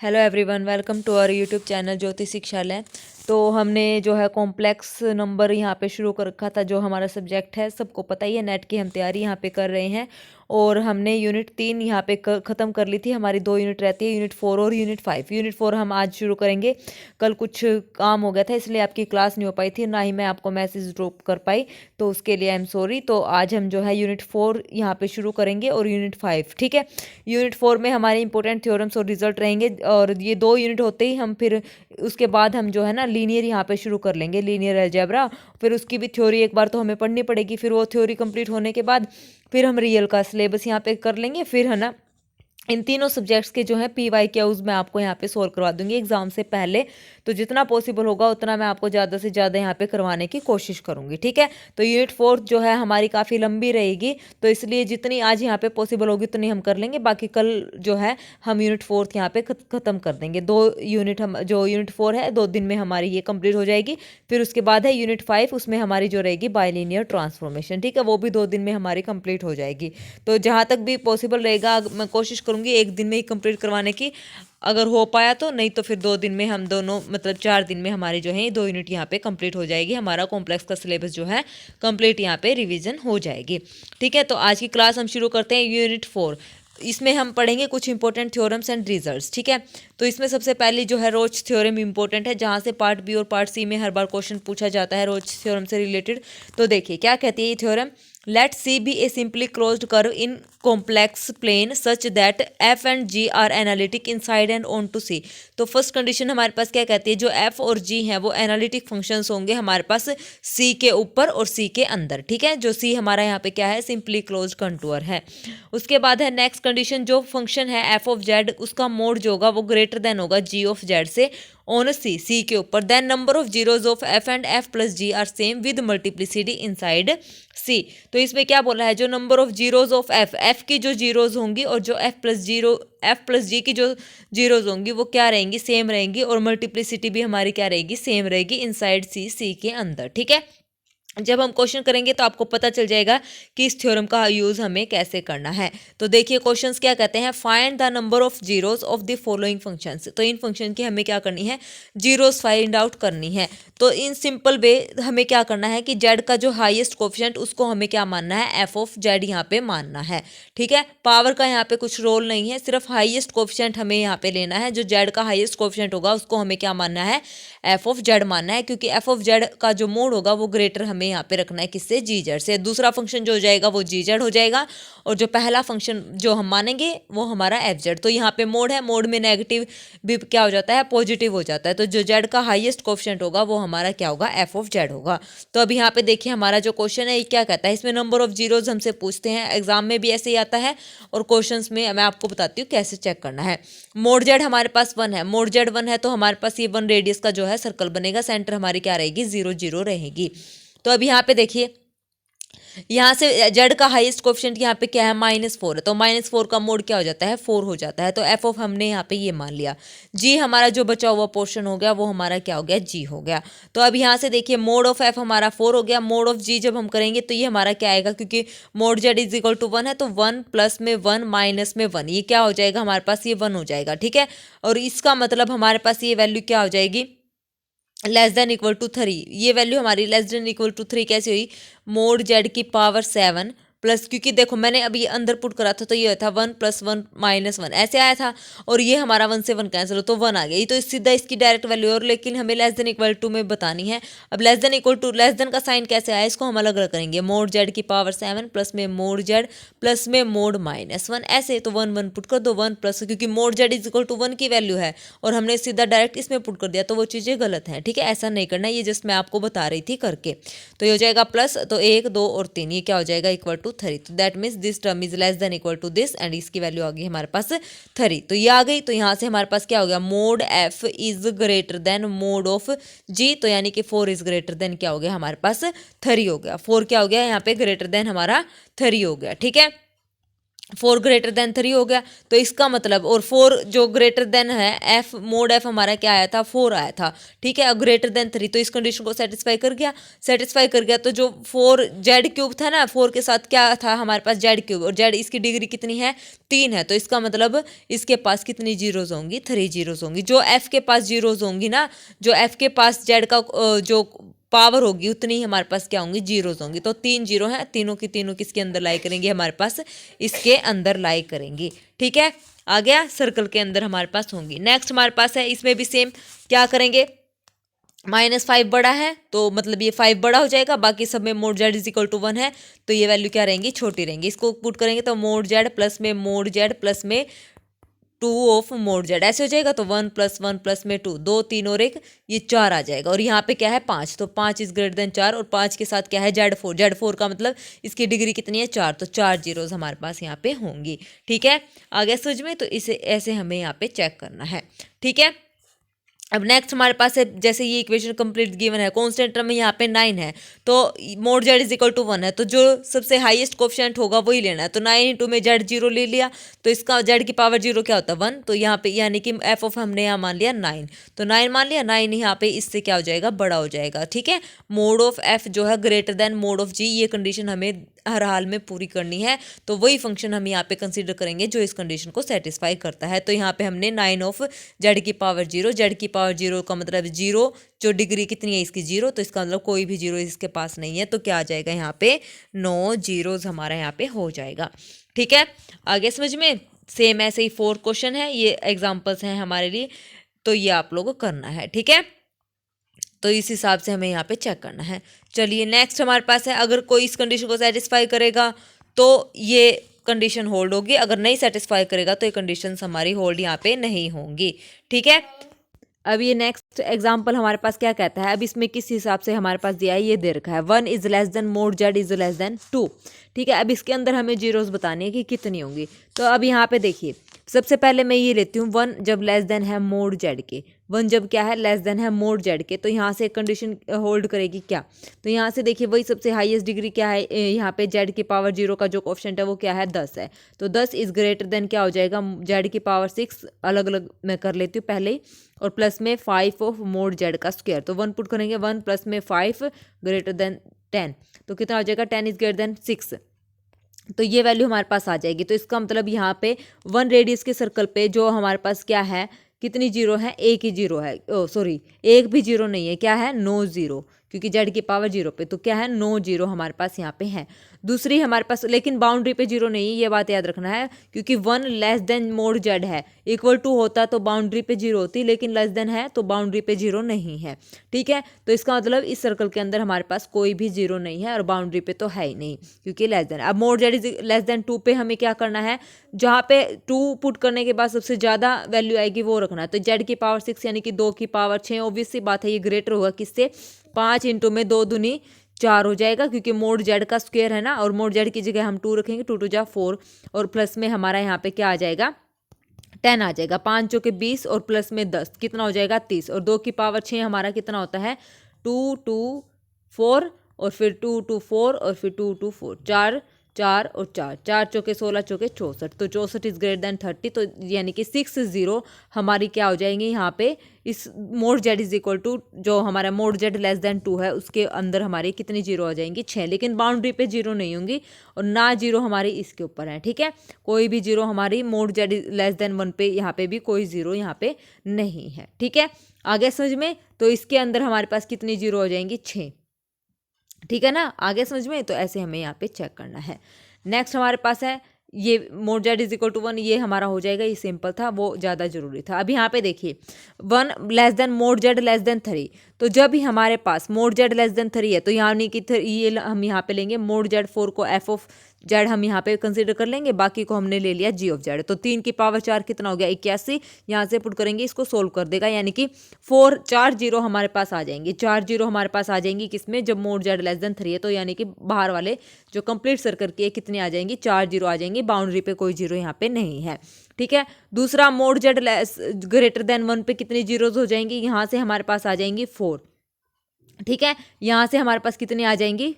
Hello everyone, welcome to our YouTube channel Jyoti Shikshalay. तो हमने जो है कॉम्प्लेक्स नंबर यहाँ पे शुरू कर रखा था। जो हमारा सब्जेक्ट है सबको पता ही है, नेट की हम तैयारी यहाँ पे कर रहे हैं। और हमने यूनिट 3 यहाँ पे ख़त्म कर ली थी। हमारी 2 यूनिट रहती है, यूनिट 4 और यूनिट 5। यूनिट 4 हम आज शुरू करेंगे। कल कुछ काम हो गया था इसलिए आपकी क्लास नहीं हो पाई थी, ना ही मैं आपको मैसेज ड्रॉप कर पाई, तो उसके लिए आई एम सॉरी। तो आज हम जो है यूनिट 4 यहाँ पे शुरू करेंगे और यूनिट 5, ठीक है। यूनिट 4 में हमारे इंपॉर्टेंट थ्योरम्स और रिजल्ट रहेंगे, और ये 2 यूनिट होते ही हम फिर उसके बाद हम जो है ना लीनियर यहाँ पे शुरू कर लेंगे, लीनियर अलजेब्रा। फिर उसकी भी थ्योरी एक बार तो हमें पढ़नी पड़ेगी। फिर वो थ्योरी कंप्लीट होने के बाद फिर हम रियल का सिलेबस यहाँ पे कर लेंगे। फिर है ना इन तीनों सब्जेक्ट्स के जो है PYQs मैं आपको यहाँ पे सोल्व करवा दूंगी एग्जाम से पहले। तो जितना पॉसिबल होगा उतना मैं आपको ज़्यादा से ज़्यादा यहाँ पे करवाने की कोशिश करूँगी, ठीक है। तो यूनिट 4 जो है हमारी काफ़ी लंबी रहेगी, तो इसलिए जितनी आज यहाँ पे पॉसिबल होगी उतनी हम कर लेंगे। बाकी कल जो है हम यूनिट 4 यहाँ पे ख़त्म कर देंगे। 2 यूनिट हम जो यूनिट 4 है 2 दिन में हमारी ये कंप्लीट हो जाएगी। फिर उसके बाद है यूनिट 5, उसमें हमारी जो रहेगी बाइलिनियर ट्रांसफॉर्मेशन, ठीक है, वो भी 2 दिन में हमारी कंप्लीट हो जाएगी। तो जहाँ तक भी पॉसिबल रहेगा मैं कोशिश करूँगी एक दिन में ही कंप्लीट करवाने की, अगर हो पाया तो। नहीं तो फिर 2 दिन में हम दोनों, मतलब 4 दिन में हमारी जो है 2 यूनिट यहाँ पे कंप्लीट हो जाएगी। हमारा कॉम्प्लेक्स का सिलेबस जो है कंप्लीट यहाँ पे रिवीजन हो जाएगी, ठीक है। तो आज की क्लास हम शुरू करते हैं यूनिट 4। इसमें हम पढ़ेंगे कुछ इंपॉर्टेंट थ्योरम्स एंड रिजल्ट्स, ठीक है। तो इसमें सबसे पहले जो है रोच थ्योरम इंपॉर्टेंट है, जहाँ से पार्ट बी और पार्ट सी में हर बार क्वेश्चन पूछा जाता है रोच थ्योरम से रिलेटेड। तो देखिए क्या कहती है ये theorem. Let C be a simply closed curve in complex plane such that F and G are analytic inside and on to C. तो फर्स्ट कंडीशन हमारे पास क्या कहती है, जो एफ और जी हैं वो एनालिटिक फंक्शंस होंगे हमारे पास सी के ऊपर और सी के अंदर, ठीक है। जो सी हमारा यहाँ पे क्या है, सिंपली क्लोज्ड कंटूर है। उसके बाद है नेक्स्ट कंडीशन, जो फंक्शन है एफ ऑफ जेड उसका मोड जो होगा वो ग्रेटर देन होगा जी ऑफ जेड से ऑन सी, सी के ऊपर। Then number of zeros of F and F plus G are same with multiplicity inside C. तो इसमें क्या बोला है, जो number of zeros of F, F की जो जीरोज होंगी और जो एफ प्लस जी की जो जीरोज होंगी वो क्या रहेंगी, सेम रहेंगी। और मल्टीप्लिसिटी भी हमारी क्या रहेगी, सेम रहेगी इनसाइड सी, सी के अंदर, ठीक है। जब हम क्वेश्चन करेंगे तो आपको पता चल जाएगा कि इस थ्योरम का यूज हमें कैसे करना है। तो देखिए क्वेश्चंस क्या कहते हैं, find the number of zeros of the following functions. तो इन फंक्शन की हमें क्या करनी है, जीरोस फाइंड आउट करनी है। तो इन सिंपल वे हमें क्या करना है कि जेड का जो हाईएस्ट कोफिशिएंट उसको हमें क्या मानना है, एफ ऑफ जेड यहाँ पे मानना है, ठीक है। पावर का यहाँ पे कुछ रोल नहीं है, सिर्फ हाईएस्ट कोफिशिएंट हमें यहाँ पे लेना है। जो जेड का हाईएस्ट कोफिशिएंट होगा उसको हमें क्या मानना है, एफ ऑफ जेड मानना है, क्योंकि एफ ऑफ जेड का जो मोड होगा वो ग्रेटर हमें यहाँ पे रखना है किससे, जी जेड से। दूसरा फंक्शन जो हो जाएगा वो जी जेड हो जाएगा, और जो पहला फंक्शन जो हम मानेंगे वो हमारा एफ जेड। तो यहाँ पे मोड है, मोड में नेगेटिव भी क्या हो जाता है, पॉजिटिव हो जाता है। तो जो जेड का हाईएस्ट कोफिशिएंट होगा वो हमारा क्या होगा, एफ ऑफ जेड होगा। तो अब यहाँ पे देखिए हमारा जो क्वेश्चन है ये क्या कहता है, इसमें नंबर ऑफ जीरोज हमसे पूछते हैं, एग्जाम में भी ऐसे ही आता है और क्वेश्चन में मैं आपको बताती हूँ कैसे चेक करना है। मोड जेड हमारे पास 1 है, मोड जेड 1 है तो हमारे पास ये 1 रेडियस का जो है सर्कल बनेगा, सेंटर हमारी क्या रहेगी, 0 0 रहेगी। तो अब यहाँ पे देखिए, यहाँ से जेड का हाईएस्ट कोफिशिएंट यहाँ पे क्या है, -4 है, तो -4 का मोड क्या हो जाता है, 4 हो जाता है। तो एफ ऑफ हमने यहाँ पे ये मान लिया। जी हमारा जो बचा हुआ पोर्शन हो गया वो हमारा क्या हो गया, जी हो गया। तो अब यहाँ से देखिए मोड ऑफ एफ हमारा 4 हो गया, मोड ऑफ जी जब हम करेंगे तो ये हमारा क्या आएगा, क्योंकि mod Z is equal to 1 है, तो 1 प्लस में 1 माइनस में 1, ये क्या हो जाएगा हमारे पास, ये 1 हो जाएगा, ठीक है। और इसका मतलब हमारे पास ये वैल्यू क्या हो जाएगी, लेस देन इक्वल टू 3। ये वैल्यू हमारी लेस देन इक्वल टू 3 कैसे हुई, मोड जेड की पावर 7 प्लस, क्योंकि देखो मैंने अभी अंदर पुट करा था तो ये था 1 + 1 - 1 ऐसे आया था, और ये हमारा 1 से 1 कैंसिल हो तो 1 आ गया। ये तो सीधा इसकी डायरेक्ट वैल्यू है, और लेकिन हमें लेस देन इक्वल टू में बतानी है। अब less than equal to, less than का साइन कैसे आया, इसको हम अलग अलग करेंगे। मोड जेड की पावर 7 प्लस में मोड जेड प्लस में मोड -1 ऐसे, तो 1 1 पुट कर दो, 1 प्लस, क्योंकि mod Z is equal to 1 की वैल्यू है और हमने सीधा डायरेक्ट इसमें पुट कर दिया, तो वो चीज़ें गलत हैं, ठीक है। ऐसा नहीं करना, ये जस्ट मैं आपको बता रही थी करके। तो ये हो जाएगा प्लस, तो 1 2 और 3, ये क्या हो जाएगा, इक्वल टू 3। तो that means this term is less than equal to this, and इसकी वैल्यू आ गई हमारे पास 3। तो ये आ गई, तो यहाँ से हमारे पास क्या हो गया, mod F is greater than mod of G, तो यानी कि 4 इज ग्रेटर देन क्या हो गया हमारे पास, 3 हो गया। 4 क्या हो गया यहाँ पे, ग्रेटर देन हमारा 3 हो गया, ठीक है। 4 ग्रेटर देन 3 हो गया। तो इसका मतलब, और 4 जो ग्रेटर देन है, एफ मोड एफ हमारा क्या आया था, 4 आया था, ठीक है। अब ग्रेटर देन 3, तो इस कंडीशन को सेटिस्फाई कर गया। तो जो 4 जेड क्यूब था ना, 4 के साथ क्या था हमारे पास, जेड क्यूब, और जेड इसकी डिग्री कितनी है, 3 है। तो इसका मतलब इसके पास कितनी जीरोज होंगी, 3 जीरोज होंगी। जो एफ के पास जीरोज होंगी ना, जो एफ के पास जेड का जो पावर होगी उतनी ही हमारे पास क्या होंगी, जीरोज होंगी। तो 3 जीरो हैं, तीनों की तीनों किसके अंदर लाई करेंगे, हमारे पास इसके अंदर लाई करेंगी, ठीक है। आ गया, सर्कल के अंदर हमारे पास होंगी। नेक्स्ट हमारे पास है, इसमें भी सेम क्या करेंगे, -5 बड़ा है तो मतलब ये 5 बड़ा हो जाएगा, बाकी सब में mod Z is equal to 1 है, तो ये वैल्यू क्या रहेंगी, छोटी रहेंगी। इसको पुट करेंगे तो मोड जेड प्लस में मोड जेड प्लस में 2 ऑफ मोड जेड ऐसे हो जाएगा। तो 1 + 1 + में 2, 2 3 और 1, ये 4 आ जाएगा। और यहाँ पे क्या है, 5, तो 5 इज ग्रेटर देन 4, और 5 के साथ क्या है, Z4 का मतलब इसकी डिग्री कितनी है, 4, तो 4 जीरोज हमारे पास यहाँ पे होंगी, ठीक है। आ गया समझ में। तो इसे ऐसे हमें यहाँ पे चेक करना है, ठीक है। अब नेक्स्ट हमारे पास है, जैसे ये इक्वेशन कंप्लीट गिवन है, कांस्टेंट टर्म में यहाँ पे 9 है, तो mod Z is equal to 1 है, तो जो सबसे हाईएस्ट कोफिशिएंट होगा वही लेना है। तो 9 इंटू में जेड 0 ले लिया, तो इसका जेड की पावर 0 क्या होता है, 1। तो यहाँ पे यानी कि एफ ऑफ हमने यहाँ मान लिया 9, तो 9 मान लिया, 9 यहाँ पे इससे क्या हो जाएगा, बड़ा हो जाएगा, ठीक है। मोड ऑफ एफ जो है ग्रेटर देन मोड ऑफ जी, ये कंडीशन हमें हर हाल में पूरी करनी है। तो वही फंक्शन हम यहाँ पे कंसीडर करेंगे जो इस कंडीशन को सेटिस्फाई करता है। तो यहाँ पे हमने 9 ऑफ जेड की पावर 0, जेड की पावर 0 का मतलब 0, जो डिग्री कितनी है इसकी 0, तो इसका मतलब कोई भी 0 इसके पास नहीं है। तो क्या आ जाएगा यहाँ पे, 9 जीरोज हमारा यहाँ पे हो जाएगा, ठीक है। आगे समझ में। सेम ऐसे ही 4 क्वेश्चन है, ये एग्जाम्पल्स हैं हमारे लिए, तो ये आप लोगों को करना है, ठीक है। तो इस हिसाब से हमें यहाँ पे चेक करना है। चलिए नेक्स्ट हमारे पास है, अगर कोई इस कंडीशन को सेटिस्फाई करेगा तो ये कंडीशन होल्ड होगी, अगर नहीं सेटिस्फाई करेगा तो ये कंडीशंस हमारी होल्ड यहाँ पे नहीं होंगी, ठीक है। अब ये नेक्स्ट एग्जाम्पल हमारे पास क्या कहता है, अब इसमें किस हिसाब से हमारे पास दिया है, ये दे रखा है 1 is less then mode Z is less than 2, ठीक है। अब इसके अंदर हमें जीरोस बतानी है कि कितनी होंगी। तो अब यहाँ पे देखिए, सबसे पहले मैं ये लेती हूँ 1 जब लेस देन है मोड जेड के, 1 जब क्या है, लेस देन है मोड जेड के, तो यहाँ से कंडीशन होल्ड करेगी क्या। तो यहाँ से देखिए वही सबसे हाईएस्ट डिग्री क्या है, यहाँ पे जेड की पावर 0 का जो कोफिशिएंट है वो क्या है, 10 है। तो 10 इज ग्रेटर देन क्या हो जाएगा, जेड की पावर 6, अलग अलग मैं कर लेती हूँ पहले ही, और प्लस में 5 ऑफ मोड जेड का स्क्वायर। तो 1 पुट करेंगे, 1 प्लस में 5 ग्रेटर देन 10, तो कितना हो जाएगा, 10 इज ग्रेटर देन 6, तो ये वैल्यू हमारे पास आ जाएगी। तो इसका मतलब यहाँ पे 1 रेडियस के सर्कल पे जो हमारे पास क्या है, कितनी जीरो है, एक ही जीरो है, ओ सॉरी एक भी जीरो नहीं है, क्या है, 9 जीरो, क्योंकि जेड की पावर 0 पे, तो क्या है, 9 जीरो हमारे पास यहाँ पे है। दूसरी हमारे पास, लेकिन बाउंड्री पे 0 नहीं है, ये बात याद रखना है, क्योंकि 1 लेस देन मोड जेड है, इक्वल टू होता तो बाउंड्री पे 0 होती, लेकिन लेस देन है तो बाउंड्री पे 0 नहीं है, ठीक है। तो इसका मतलब इस सर्कल के अंदर हमारे पास कोई भी 0 नहीं है, और बाउंड्री पे तो है ही नहीं, क्योंकि लेस देन। अब mode Z is less than 2 पे हमें क्या करना है, जहाँ पे 2 पुट करने के बाद सबसे ज़्यादा वैल्यू आएगी वो रखना है। तो जेड की पावर 6 यानी कि 2 की पावर 6, ऑब्वियस सी बात है ये ग्रेटर होगा किससे, 5 इंटू में 2 दूनी 4 हो जाएगा, क्योंकि मोड जेड का स्क्वायर है ना, और मोड जेड की जगह हम 2 रखेंगे, 2 2 जा 4, और प्लस में हमारा यहाँ पे क्या आ जाएगा, 10 आ जाएगा, 5 चौके 20 और प्लस में 10 कितना हो जाएगा, 30, और 2 की पावर 6 हमारा कितना होता है, 2 2 4, और फिर 2 2 4, और फिर 2 2 4, 4 4 और 4, 4 चौके 16 चौके 64, तो 64 इज ग्रेटर देन 30, तो यानी कि 6 0 हमारी क्या हो जाएंगी यहाँ पे, इस mod Z is equal to जो हमारा मोड जेड लेस देन 2 है उसके अंदर हमारी कितनी जीरो आ जाएंगी, 6, लेकिन बाउंड्री पे 0 नहीं होंगी, और ना जीरो हमारी इसके ऊपर है, ठीक है। कोई भी जीरो हमारी मोड जेड लेस देन 1 पे, यहाँ पे भी कोई जीरो यहाँ पे नहीं है, ठीक है। आगे समझ में। तो इसके अंदर हमारे पास कितनी जीरो हो जाएंगी, 6, ठीक है ना। आगे समझ में। तो ऐसे हमें यहाँ पे चेक करना है। नेक्स्ट हमारे पास है ये mod Z is equal to 1, ये हमारा हो जाएगा, ये सिंपल था, वो ज़्यादा जरूरी था। अब यहाँ पे देखिए 1 less than mode Z less than 3, तो जब ही हमारे पास मोड जेड लेस देन 3 है, तो यानी कि ये हम यहाँ पे लेंगे मोड जेड 4 को एफ ऑफ जेड हम यहाँ पे कंसीडर कर लेंगे, बाकी को हमने ले लिया जी ऑफ जेड। तो 3 की पावर 4 कितना हो गया, 81, यहाँ से पुट करेंगे, इसको सोल्व कर देगा, यानी कि 4 जीरो हमारे पास आ जाएंगी, 4 जीरो हमारे पास आ जाएंगी किसमें, जब मोड जेड लेस देन 3 है। तो यानी कि बाहर वाले जो कंप्लीट सर्कल की है कितनी आ जाएंगी, 4 जीरो आ जाएंगी, बाउंड्री पे कोई जीरो यहाँ पे नहीं है, ठीक है। दूसरा मोड जेड ग्रेटर देन 1 पे कितनी जीरोज हो जाएंगी, यहाँ से हमारे पास आ जाएंगी 4, ठीक है। यहाँ से हमारे पास कितनी आ जाएंगी,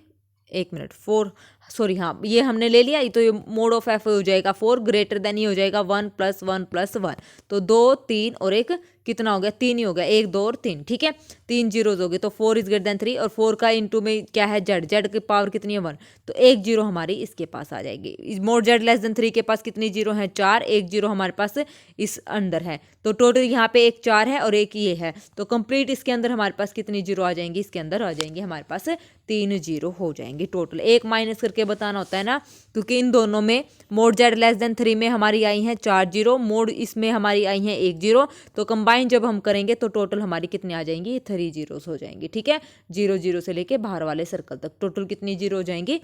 1 मिनट, 4 सॉरी हाँ, ये हमने ले लिया, तो ये मोड ऑफ एफ हो जाएगा 4, ग्रेटर देन ही हो जाएगा 1 + 1 + 1, तो 2 3 और एक कितना हो गया, 3 ही हो गया, 1 2 और 3, ठीक है, 3 जीरोज हो गए, तो 4 इज ग्रेटर देन 3, और 4 का इंटू में क्या है जेड, जेड की पावर कितनी है 1, तो 1 जीरो हमारी इसके पास आ जाएगी। मोड जेड लेस देन 3 के पास कितनी जीरो है 4, 1 जीरो हमारे पास इस अंदर है, तो टोटल यहाँ पे एक 4 है और एक ये है, तो कंप्लीट इसके अंदर हमारे पास कितनी जीरो आ जाएंगी, इसके अंदर आ जाएंगे हमारे पास 3 जीरो हो जाएंगे टोटल। एक माइनस करके बताना होता है ना, क्योंकि इन दोनों में मोड जेड लेस देन 3 में हमारी आई हैं 4 जीरो, मोड इसमें हमारी आई हैं 1 जीरो, तो कंबाइन जब हम करेंगे तो टोटल हमारी कितनी आ जाएंगी, 3 जीरोस हो जाएंगी, ठीक है, 0 0 से लेके बाहर वाले सर्कल तक टोटल कितनी जीरो हो जाएंगी,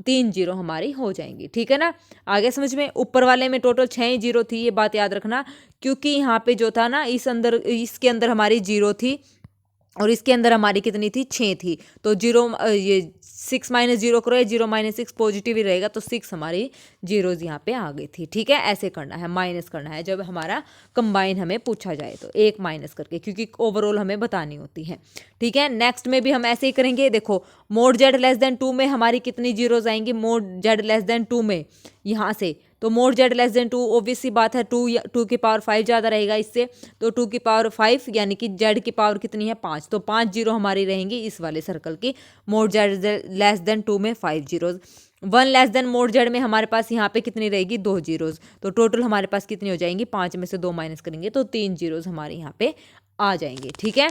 3 जीरो हमारी हो जाएंगी, ठीक है ना। आगे समझ में, ऊपर वाले में टोटल 6 जीरो थी, ये बात याद रखना, क्योंकि यहाँ पे जो था ना इसके अंदर हमारी जीरो थी और इसके अंदर हमारी कितनी थी 6 थी, तो जीरो ये 6 - 0 करो, 0 - 6 पॉजिटिव ही रहेगा, तो 6 हमारी जीरोज यहाँ पे आ गई थी, ठीक है। ऐसे करना है, माइनस करना है जब हमारा कंबाइन हमें पूछा जाए, तो एक माइनस करके, क्योंकि ओवरऑल हमें बतानी होती है, ठीक है। नेक्स्ट में भी हम ऐसे ही करेंगे, देखो मोड जेड लेस देन 2 में हमारी कितनी जीरोज आएंगी, मोड जेड लेस देन 2 में यहाँ से, तो mod Z less than 2 obvious सी बात है, 2 की पावर 5 ज़्यादा रहेगा इससे, तो 2 की पावर 5 यानी कि जेड की पावर कितनी है 5, तो 5 जीरो हमारी रहेंगी इस वाले सर्कल की, मोड जेड लेस देन 2 में 5 zeros. 1 less than mode Z में हमारे पास यहाँ पे कितनी रहेगी 2 जीरोज, तो टोटल हमारे पास कितनी हो जाएंगी, 5 में से 2 माइनस करेंगे तो 3 जीरोज हमारे यहाँ पे आ जाएंगे, ठीक है।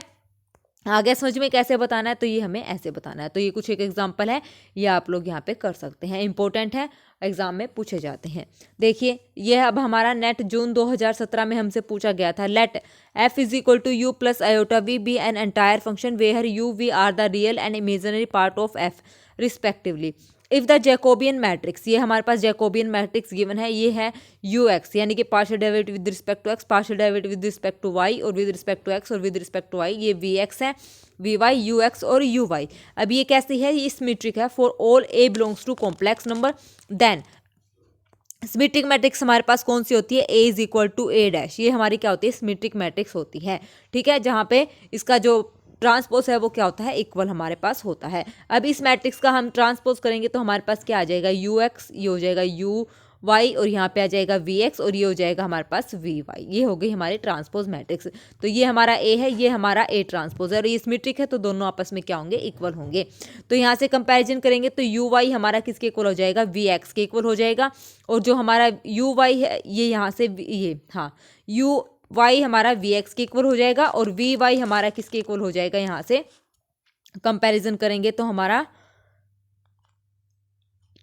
आगे समझ में कैसे बताना है, तो ये हमें ऐसे बताना है, तो ये कुछ एक एग्जांपल है, ये आप लोग यहाँ पे कर सकते हैं, इंपॉर्टेंट है, एग्जाम में पूछे जाते हैं। देखिए ये अब हमारा नेट जून 2017 में हमसे पूछा गया था, let f is equal to U plus iota V be an entire function where U V are the real and imaginary part of f respectively. If the Jacobian matrix, ये हमारे पास जैकोबियन मैट्रिक्स गिवन है, ये है you X यानी कि partial derivative with respect to X, partial derivative with respect to Y और with respect to X और with respect to Y, ये वी एक्स है, वी वाई यू एक्स और यू वाई। अब ये कैसी है, ये सिमेट्रिक है for all A belongs to complex number. Then symmetric matrix हमारे पास कौन सी होती है, A is equal to A dash, ये हमारी क्या होती है सिमेट्रिक मैट्रिक्स होती है, ठीक है, जहाँ पे इसका जो ट्रांसपोज है वो क्या होता है इक्वल हमारे पास होता है। अब इस मैट्रिक्स का हम ट्रांसपोज करेंगे तो हमारे पास क्या आ जाएगा यू एक्स, ये हो जाएगा यू वाई और यहाँ पे आ जाएगा वी एक्स और ये हो जाएगा हमारे पास वी वाई, ये हो गई हमारी ट्रांसपोज मैट्रिक्स। तो ये हमारा ए है, ये हमारा ए ट्रांसपोज है और ये सिमेट्रिक है, तो दोनों आपस में क्या होंगे इक्वल होंगे। तो यहाँ से कंपैरिजन करेंगे तो यू वाई हमारा किसके इक्वल हो जाएगा, वी एक्स के इक्वल हो जाएगा, और जो हमारा यू वाई है ये यहाँ से ये हाँ यू वाई हमारा वी एक्स के इक्वल हो जाएगा और वी वाई हमारा किसके इक्वल हो जाएगा, यहाँ से कंपैरिजन करेंगे तो हमारा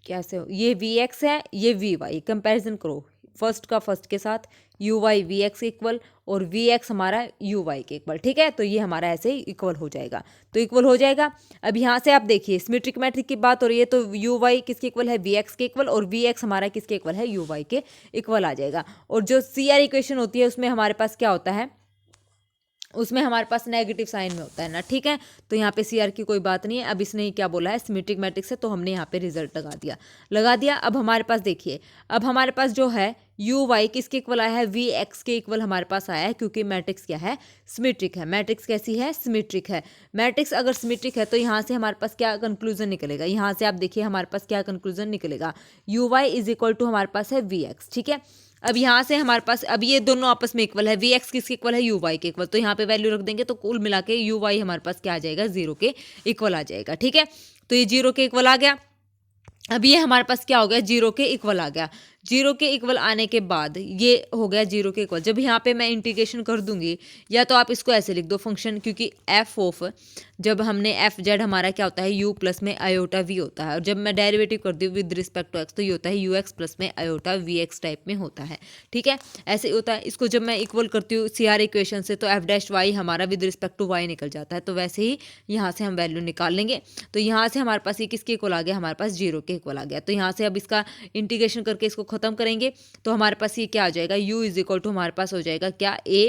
कैसे हो, ये वी एक्स है ये वी वाई, कंपेरिजन करो फर्स्ट का फर्स्ट के साथ, U Y V X equal और वी एक्स हमारा यू वाई के इक्वल, ठीक है, तो ये हमारा ऐसे ही इक्वल हो जाएगा, तो इक्वल हो जाएगा। अब यहाँ से आप देखिए सिमेट्रिक मैट्रिक की बात हो रही है, तो यू वाई किसके इक्वल है वी एक्स के इक्वल और वी एक्स हमारा किसके इक्वल है यू वाई के इक्वल आ जाएगा। और जो सी आर इक्वेशन होती है उसमें हमारे पास क्या होता है, उसमें हमारे पास नेगेटिव साइन में होता है ना, ठीक है, तो यहाँ पे सी आर की कोई बात नहीं है। अब इसने क्या बोला है सिमेट्रिक मैट्रिक्स है, तो हमने यहाँ पे रिजल्ट लगा दिया। अब हमारे पास देखिए, अब हमारे पास जो है यू वाई किसके इक्वल आया है, वी एक्स के इक्वल हमारे पास आया है, क्योंकि मैट्रिक्स क्या है सिमेट्रिक है। मैट्रिक्स कैसी है सिमेट्रिक है। मैट्रिक्स अगर सिमेट्रिक है तो यहाँ से हमारे पास क्या कंक्लूजन निकलेगा, यहाँ से आप देखिए हमारे पास क्या कंक्लूजन निकलेगा, U Y is equal to हमारे पास है वी एक्स, ठीक है। अब यहाँ से हमारे पास अब ये दोनों आपस में इक्वल है, वी एक्स किसके इक्वल है यू वाई के इक्वल, तो यहाँ पे वैल्यू रख देंगे तो कुल मिला के यू वाई हमारे पास क्या आ जाएगा 0 के इक्वल आ जाएगा, ठीक है, तो ये 0 के इक्वल आ गया। अब ये हमारे पास क्या हो गया 0 के इक्वल आ गया। 0 के इक्वल आने के बाद ये हो गया 0 के इक्वल। जब यहाँ पे मैं इंटीग्रेशन कर दूंगी, या तो आप इसको ऐसे लिख दो फंक्शन, क्योंकि एफ ऑफ जब हमने एफ जेड हमारा क्या होता है यू प्लस में आयोटा वी होता है, और जब मैं डेरिवेटिव कर दूँ विद रिस्पेक्ट टू एक्स तो ये होता है यू एक्स प्लस में आयोटा वी एक्स टाइप में होता है, ठीक है, ऐसे होता है। इसको जब मैं इक्वल करती हूँ सी आर इक्वेशन से तो एफ डैश वाई हमारा विद रिस्पेक्ट टू वाई निकल जाता है, तो वैसे ही यहाँ से हम वैल्यू निकाल लेंगे। तो यहाँ से हमारे पास ये किसके इक्वल आ गया, हमारे पास 0 के इक्वल आ गया। तो यहाँ से अब इसका इंटीग्रेशन करके इसको खत्म करेंगे तो हमारे पास ये क्या आ जाएगा, u इज इक्वल टू हमारे पास हो जाएगा क्या a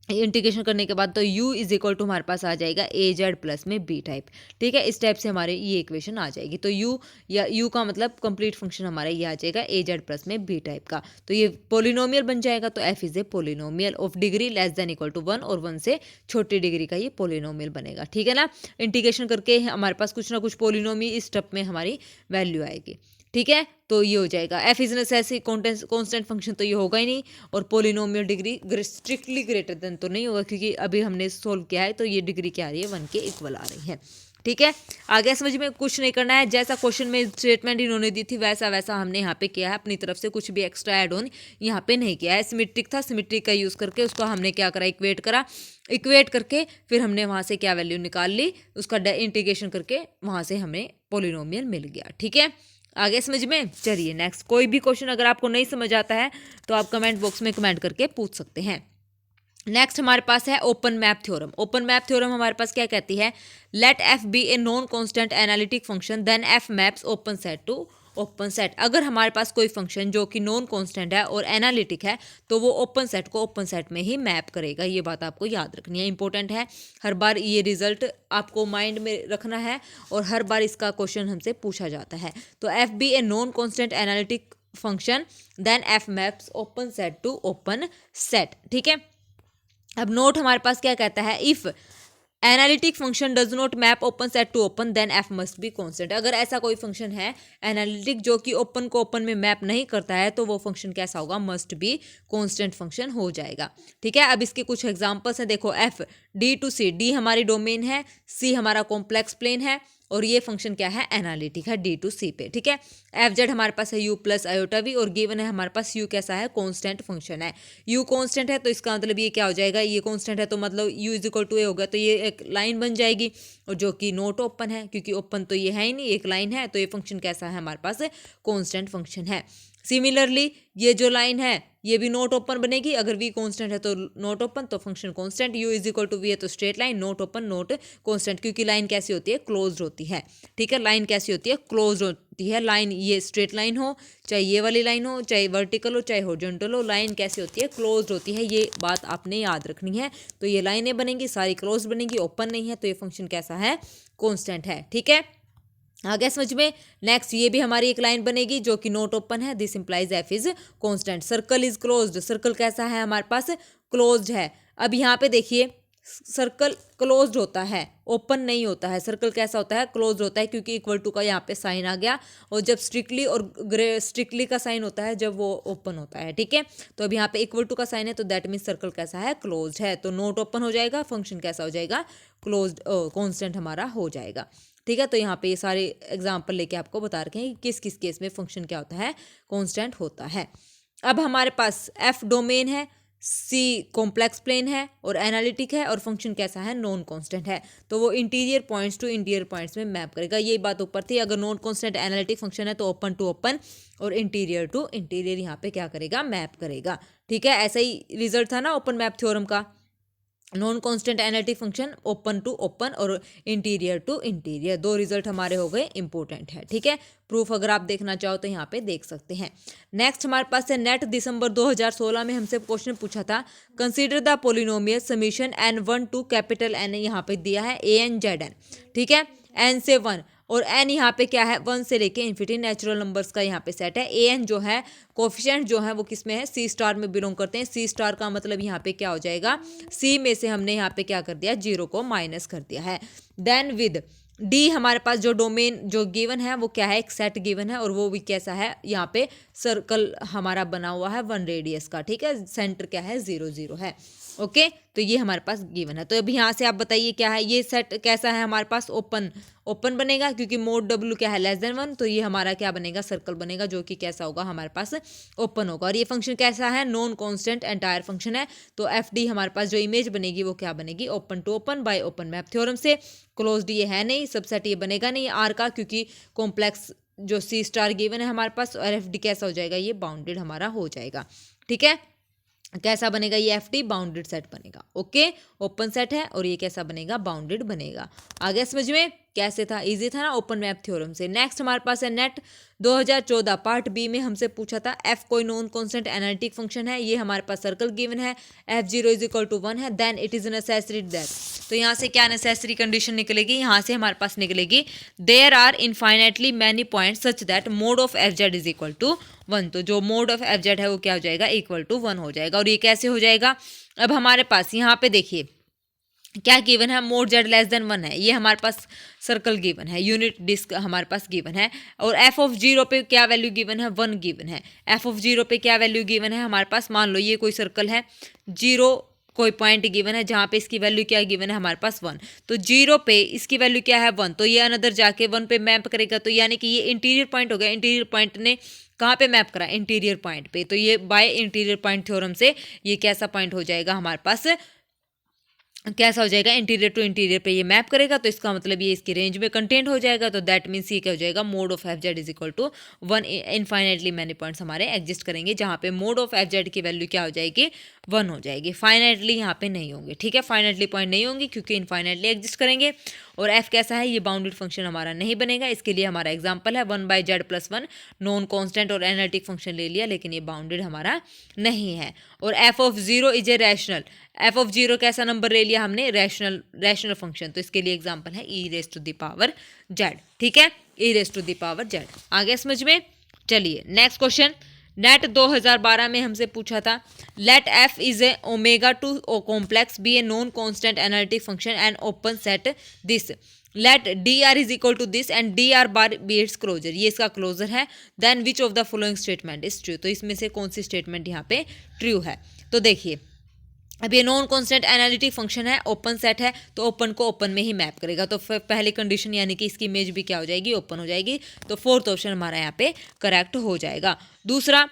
इंटीग्रेशन करने के बाद तो u इज इक्वल टू हमारे पास आ जाएगा ए जेड प्लस में बी टाइप। ठीक है, इस टाइप से हमारे ये इक्वेशन आ जाएगी। तो u या u का मतलब कंप्लीट फंक्शन हमारा ये आ जाएगा ए जेड प्लस में बी टाइप का। तो ये पोलिनोमियल बन जाएगा। तो f is a polynomial of degree less than equal to 1 और 1 से छोटी डिग्री का ये पोलिनोमियल बनेगा। ठीक है ना, इंटीग्रेशन करके हमारे पास कुछ ना कुछ पोलिनोमियल इस स्टेप में हमारी वैल्यू आएगी। ठीक है, तो ये हो जाएगा एफ इज ऐसे कांस्टेंट फंक्शन तो ये होगा ही नहीं, और polynomial degree strictly greater than तो नहीं होगा, क्योंकि अभी हमने सोल्व किया है तो ये डिग्री क्या आ रही है 1 के इक्वल आ रही है। ठीक है, आगे समझ में कुछ नहीं करना है, जैसा क्वेश्चन में स्टेटमेंट इन्होंने दी थी वैसा वैसा हमने यहाँ पे किया है, अपनी तरफ से कुछ भी एक्स्ट्रा एड ऑन यहाँ पे नहीं किया है। सिमेट्रिक था, सिमेट्रिक का यूज़ करके उसको हमने क्या करा, इक्वेट करके फिर हमने वहाँ से क्या वैल्यू निकाल ली, उसका इंटीग्रेशन करके वहाँ से हमें पोलिनोमियल मिल गया। ठीक है, आगे समझ में। चलिए नेक्स्ट, कोई भी क्वेश्चन अगर आपको नहीं समझ आता है तो आप कमेंट बॉक्स में कमेंट करके पूछ सकते हैं। नेक्स्ट हमारे पास है open map theorem. Open map theorem हमारे पास क्या कहती है, let F be a non constant analytic function then F maps open set to open set. अगर हमारे पास कोई फंक्शन जो कि नॉन कांस्टेंट है और एनालिटिक है तो वो ओपन सेट को ओपन सेट में ही मैप करेगा। ये बात आपको याद रखनी है, इंपॉर्टेंट है, हर बार ये रिजल्ट आपको माइंड में रखना है और हर बार इसका क्वेश्चन हमसे पूछा जाता है। तो F be a non constant analytic function then F maps open set to open set. ठीक है, अब नोट हमारे पास क्या कहता है, if analytic function does not map open set to open then F must be constant. अगर ऐसा कोई फंक्शन है एनालिटिक जो कि ओपन को ओपन में मैप नहीं करता है तो वो फंक्शन कैसा होगा, मस्ट बी कांस्टेंट फंक्शन हो जाएगा। ठीक है, अब इसके कुछ एग्जांपल्स हैं, देखो F D to C, D हमारी डोमेन है, सी हमारा कॉम्प्लेक्स प्लेन है और ये फंक्शन क्या है, एनालिटिक है डी टू सी पे। ठीक है, एफ जेड हमारे पास है यू प्लस आयोटा वी और गिवन है हमारे पास यू कैसा है, कांस्टेंट फंक्शन है। यू कांस्टेंट है तो इसका मतलब ये क्या हो जाएगा, ये कांस्टेंट है तो मतलब यू इज इक्वल टू ए होगा, तो ये एक लाइन बन जाएगी और जो कि नॉट ओपन है, क्योंकि ओपन तो ये है ही नहीं, एक लाइन है, तो ये फंक्शन कैसा है हमारे पास, कांस्टेंट फंक्शन है। सिमिलरली ये जो लाइन है ये भी नॉट ओपन बनेगी, अगर वी कांस्टेंट है तो नॉट ओपन, तो function constant. U is equal to V है तो straight line, not open not constant, क्योंकि लाइन कैसी होती है, क्लोज्ड होती है। ठीक है, लाइन कैसी होती है, क्लोज्ड होती है। लाइन ये स्ट्रेट लाइन हो, चाहे ये वाली लाइन हो, चाहे वर्टिकल हो, चाहे हॉरिजॉन्टल हो, लाइन कैसी होती है, क्लोज्ड होती है। ये बात आपने याद रखनी है। तो ये लाइनें बनेंगी सारी क्लोज्ड बनेंगी, ओपन नहीं है, तो ये फंक्शन कैसा है, कांस्टेंट है। ठीक है, आगे समझ में। नेक्स्ट ये भी हमारी एक लाइन बनेगी जो कि नॉट ओपन है, this implies F is constant. Circle is closed, circle कैसा है हमारे पास, क्लोज्ड है। अब यहाँ पे देखिए सर्कल क्लोज्ड होता है, ओपन नहीं होता है। सर्कल कैसा होता है, क्लोज्ड होता है, क्योंकि इक्वल टू का यहाँ पे साइन आ गया, और जब स्ट्रिक्टली और स्ट्रिक्टली का साइन होता है जब वो ओपन होता है। ठीक है, तो अब यहाँ पे इक्वल टू का साइन है तो दैट मीन्स सर्कल कैसा है, क्लोज्ड है, तो नॉट ओपन हो जाएगा, फंक्शन कैसा हो जाएगा, क्लोज्ड कांस्टेंट हमारा हो जाएगा। ठीक है, तो यहाँ पे ये सारे एग्जाम्पल लेके आपको बता रखे हैं कि किस किस केस में फंक्शन क्या होता है, कांस्टेंट होता है। अब हमारे पास एफ डोमेन है, सी कॉम्प्लेक्स प्लेन है और एनालिटिक है, और फंक्शन कैसा है, नॉन कांस्टेंट है, तो वो interior points to interior points में मैप करेगा। ये बात ऊपर थी, अगर नॉन कांस्टेंट एनालिटिक फंक्शन है तो ओपन टू ओपन और इंटीरियर टू इंटीरियर यहाँ पे क्या करेगा, मैप करेगा। ठीक है, ऐसा ही रिजल्ट था ना ओपन मैप थ्योरम का, non constant analytic function, open to open और इंटीरियर टू इंटीरियर, दो रिजल्ट हमारे हो गए, इंपॉर्टेंट है। ठीक है, प्रूफ अगर आप देखना चाहो तो यहाँ पे देख सकते हैं। नेक्स्ट हमारे पास है नेट दिसंबर 2016 में हमसे क्वेश्चन पूछा था, consider the polynomial summation n1 to capital N यहाँ पे दिया है ANZN। ठीक है, n से 1 और n यहाँ पे क्या है, 1 से लेके इन्फिनिटी नेचुरल नंबर्स का यहाँ पे सेट है। an जो है कोफिशिएंट जो है वो किस में है, सी स्टार में बिलोंग करते हैं। सी स्टार का मतलब यहाँ पे क्या हो जाएगा, सी में से हमने यहाँ पे क्या कर दिया, 0 को माइनस कर दिया है। देन विद डी हमारे पास जो डोमेन जो गिवन है वो क्या है, एक सेट गिवन है और वो भी कैसा है, यहाँ पे सर्कल हमारा बना हुआ है 1 रेडियस का। ठीक है, सेंटर क्या है, 0 0 है। ओके, तो ये हमारे पास गिवन है। तो अभी यहाँ से आप बताइए क्या है, ये सेट कैसा है हमारे पास, ओपन बनेगा, क्योंकि मोड डब्ल्यू क्या है, लेस देन 1, तो ये हमारा क्या बनेगा, सर्कल बनेगा जो कि कैसा होगा, हमारे पास ओपन होगा। और ये फंक्शन कैसा है, नॉन कांस्टेंट एंटायर फंक्शन है, तो एफ डी हमारे पास जो इमेज बनेगी वो क्या बनेगी, open to open by open map theorem से। क्लोज्ड ये है नहीं, सबसेट ये बनेगा नहीं आर का, क्योंकि कॉम्प्लेक्स जो सी स्टार गिवन है हमारे पास, और एफ डी कैसा हो जाएगा, ये बाउंडेड हमारा हो जाएगा। ठीक है, कैसा बनेगा, ये एफ डी बाउंडेड सेट बनेगा। ओके, ओपन सेट है और ये कैसा बनेगा, बाउंडेड बनेगा। आगे समझ में। कैसे था, इजी था ना ओपन मैप थ्योरम से। नेक्स्ट हमारे पास है नेट 2014 पार्ट बी में हमसे पूछा था एफ कोई नॉन कांस्टेंट एनालिटिक फंक्शन है, ये हमारे पास सर्कल गिवन है, f0 इज इक्वल टू 1 है, then it is necessary that. तो यहाँ से क्या नेसेसरी कंडीशन निकलेगी, यहाँ से हमारे पास निकलेगी there are infinitely many point such that mod of F Z is equal to 1। तो जो मोड ऑफ एफ जेड है वो क्या हो जाएगा, इक्वल टू 1 हो जाएगा। और ये कैसे हो जाएगा, अब हमारे पास यहाँ पे देखिए क्या गिवन है, मोड जेड लेस देन 1 है, ये हमारे पास सर्कल गिवन है, यूनिट डिस्क हमारे पास गिवन है, और एफ ऑफ 0 पे क्या वैल्यू गिवन है, 1 गिवन है। एफ ऑफ 0 पे क्या वैल्यू गिवन है हमारे पास, मान लो ये कोई सर्कल है, 0 कोई पॉइंट गिवन है जहाँ पे इसकी वैल्यू क्या गिवन है हमारे पास 1, तो 0 पे इसकी वैल्यू क्या है 1, तो ये अनदर जाके 1 पे मैप करेगा, तो यानी कि ये इंटीरियर पॉइंट हो गया। इंटीरियर पॉइंट ने कहाँ पे मैप करा, इंटीरियर पॉइंट पे, तो ये बाय इंटीरियर पॉइंट थ्योरम से ये कैसा पॉइंट हो जाएगा हमारे पास, कैसा हो जाएगा, इंटीरियर टू इंटीरियर पे ये मैप करेगा, तो इसका मतलब ये इसकी रेंज में कंटेंट हो जाएगा। तो दैट मीन्स ये क्या हो जाएगा, mod of F Z is equal to 1। Infinitely many points हमारे एग्जिस्ट करेंगे जहाँ पे मोड ऑफ एफ जेड की वैल्यू क्या हो जाएगी, 1 हो जाएगी। फाइनाइटली यहाँ पे नहीं होंगे, ठीक है, फाइनाइटली पॉइंट नहीं होंगे क्योंकि इनफाइनाइटली एग्जिस्ट करेंगे। और एफ कैसा है, ये बाउंडेड फंक्शन हमारा नहीं बनेगा। इसके लिए हमारा एग्जाम्पल है 1/z+1 नॉन कॉन्स्टेंट और एनालिटिक फंक्शन ले लिया, लेकिन ये बाउंडेड हमारा नहीं है। और F of 0 is a rational, F of 0 कैसा नंबर ले लिया हमने, रैशनल फंक्शन, तो इसके लिए एग्जाम्पल है e⁻z, ठीक है, e⁻z। आ गया समझ में। चलिए नेक्स्ट क्वेश्चन, नेट 2012 में हमसे पूछा था let F is a omega to complex be a non constant analytic function and open set this, let D R is equal to this and D R bar be its closure, ये इसका closure है। Then which of the following statement is true, तो इसमें से कौन सी statement यहाँ पे true है। तो देखिए अब ये नॉन कॉन्स्टेंट एनालिटिक फंक्शन है, ओपन सेट है, तो ओपन को ओपन में ही मैप करेगा, तो पहली कंडीशन यानी कि इसकी इमेज भी क्या हो जाएगी, ओपन हो जाएगी। तो फोर्थ ऑप्शन हमारा यहाँ पे करेक्ट हो जाएगा। दूसरा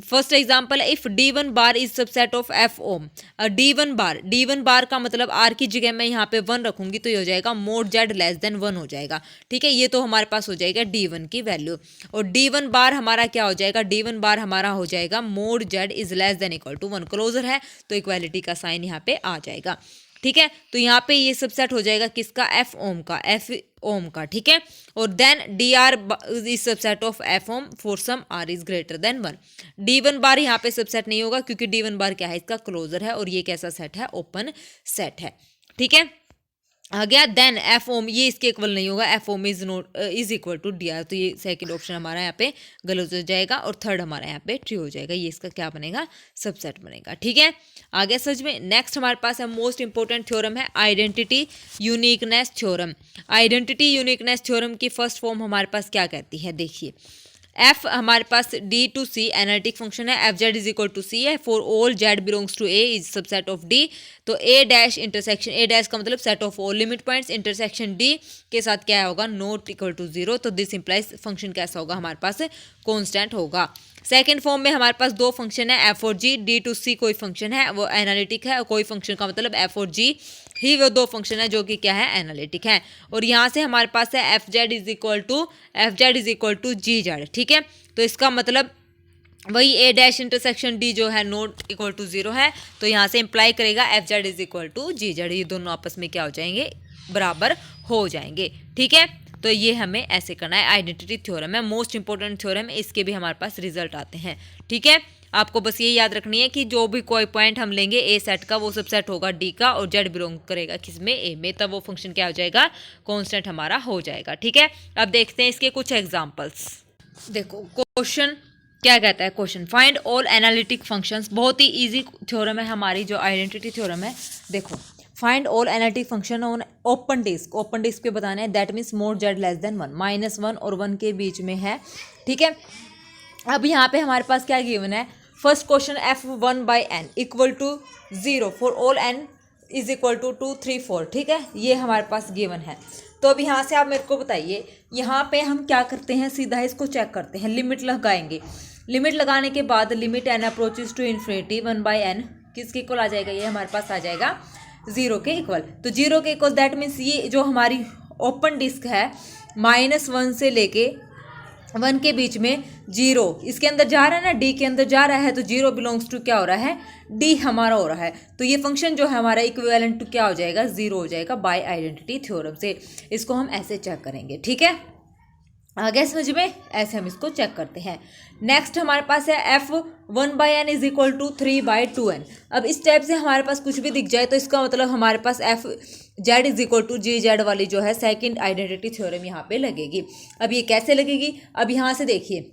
फर्स्ट एग्जाम्पल है if d1 bar is subset of F ओम, d1 बार का मतलब r की जगह मैं यहाँ पे 1 रखूंगी तो ये हो जाएगा मोड जेड लेस देन 1 हो जाएगा, ठीक है, ये तो हमारे पास हो जाएगा d1 की वैल्यू। और d1 बार हमारा क्या हो जाएगा, d1 बार हमारा हो जाएगा mod Z is less than equal to 1, closure है तो इक्वालिटी का साइन यहाँ पे आ जाएगा, ठीक है। तो यहाँ पे ये सबसेट हो जाएगा किसका, एफ ओम का, ठीक है। और then D R is subset of F ओम for some R is greater than 1। d1 bar यहाँ पे सबसेट नहीं होगा क्योंकि d1 बार क्या है, इसका क्लोजर है और ये कैसा सेट है, ओपन सेट है, ठीक है। आ गया देन एफ ओम, ये इसके इक्वल नहीं होगा, एफ ओम is equal to D R, तो ये सेकंड ऑप्शन हमारा यहाँ पे गलत हो जाएगा और थर्ड हमारा यहाँ पे ट्रू हो जाएगा, ये इसका क्या बनेगा, सबसेट बनेगा, ठीक है। आगे सच में नेक्स्ट हमारे पास है मोस्ट इंपॉर्टेंट थ्योरम है identity uniqueness theorem. Identity uniqueness theorem की फर्स्ट फॉर्म हमारे पास क्या कहती है, देखिए एफ हमारे पास D to C analytic function है, F Z is equal to C है, for all Z belongs to A is subset of D. तो A dash intersection, A dash का मतलब set of all limit points, intersection D के साथ क्या होगा, not equal to 0, तो this implies function कैसा होगा हमारे पास, कॉन्स्टेंट होगा। सेकेंड फॉर्म में हमारे पास दो फंक्शन है एफ और जी, डी टू सी कोई फंक्शन है वो एनालिटिक है, और कोई फंक्शन का मतलब एफ और जी ही वो दो फंक्शन है जो कि क्या है, एनालिटिक है। और यहाँ से हमारे पास है F Z is equal to G Z, ठीक है। तो इसका मतलब वही ए डैश इंटरसेक्शन डी जो है नॉट इक्वल टू 0 है, तो यहाँ से इंप्लाई करेगा F Z is equal to G Z, ये दोनों आपस में क्या हो जाएंगे, बराबर हो जाएंगे, ठीक है। तो ये हमें ऐसे करना है, आइडेंटिटी थ्योरम है, मोस्ट इंपॉर्टेंट थ्योरम है, इसके भी हमारे पास रिजल्ट आते हैं, ठीक है। आपको बस ये याद रखनी है कि जो भी कोई पॉइंट हम लेंगे ए सेट का वो सब सेट होगा डी का, और जेड बिलोंग करेगा किसमें, ए में, तब वो फंक्शन क्या हो जाएगा, कांस्टेंट हमारा हो जाएगा, ठीक है। अब देखते हैं इसके कुछ एग्जांपल्स। देखो क्वेश्चन क्या कहता है, question find all analytic functions, बहुत ही इजी थ्योरम है हमारी जो आइडेंटिटी थ्योरम है। देखो find all analytic function on open disc पे बताना है, that means mod Z less than 1, -1 और 1 के बीच में है, ठीक है। अब यहाँ पे हमारे पास क्या गिवन है, first question f1/n equal to 0 for all n is equal to 2, 3, 4, ठीक है, ये हमारे पास गिवन है। तो अब यहाँ से आप मेरे को बताइए, यहाँ पे हम क्या करते हैं, सीधा इसको चेक करते हैं, लिमिट लगाएंगे। लिमिट लगाने के बाद limit n approaches to infinity 1/n किसके इक्वल आ जाएगा, ये हमारे पास आ जाएगा 0 के इक्वल। तो 0 के इक्वल दैट मीन्स ये जो हमारी ओपन डिस्क है -1 से लेके 1 के बीच में 0 इसके अंदर जा रहा है ना, डी के अंदर जा रहा है, तो 0 बिलोंग्स टू क्या हो रहा है, डी हमारा हो रहा है। तो ये फंक्शन जो है हमारा इक्विवेलेंट टू क्या हो जाएगा, 0 हो जाएगा बाय आइडेंटिटी थ्योरम से। इसको हम ऐसे चेक करेंगे, ठीक है, आ गया समझ में, ऐसे हम इसको चेक करते हैं। नेक्स्ट हमारे पास है F 1/n is equal to 3/2n। अब इस टाइप से हमारे पास कुछ भी दिख जाए तो इसका मतलब हमारे पास F Z is equal to G Z वाली जो है सेकंड आइडेंटिटी थ्योरम यहाँ पे लगेगी। अब ये कैसे लगेगी, अब यहाँ से देखिए,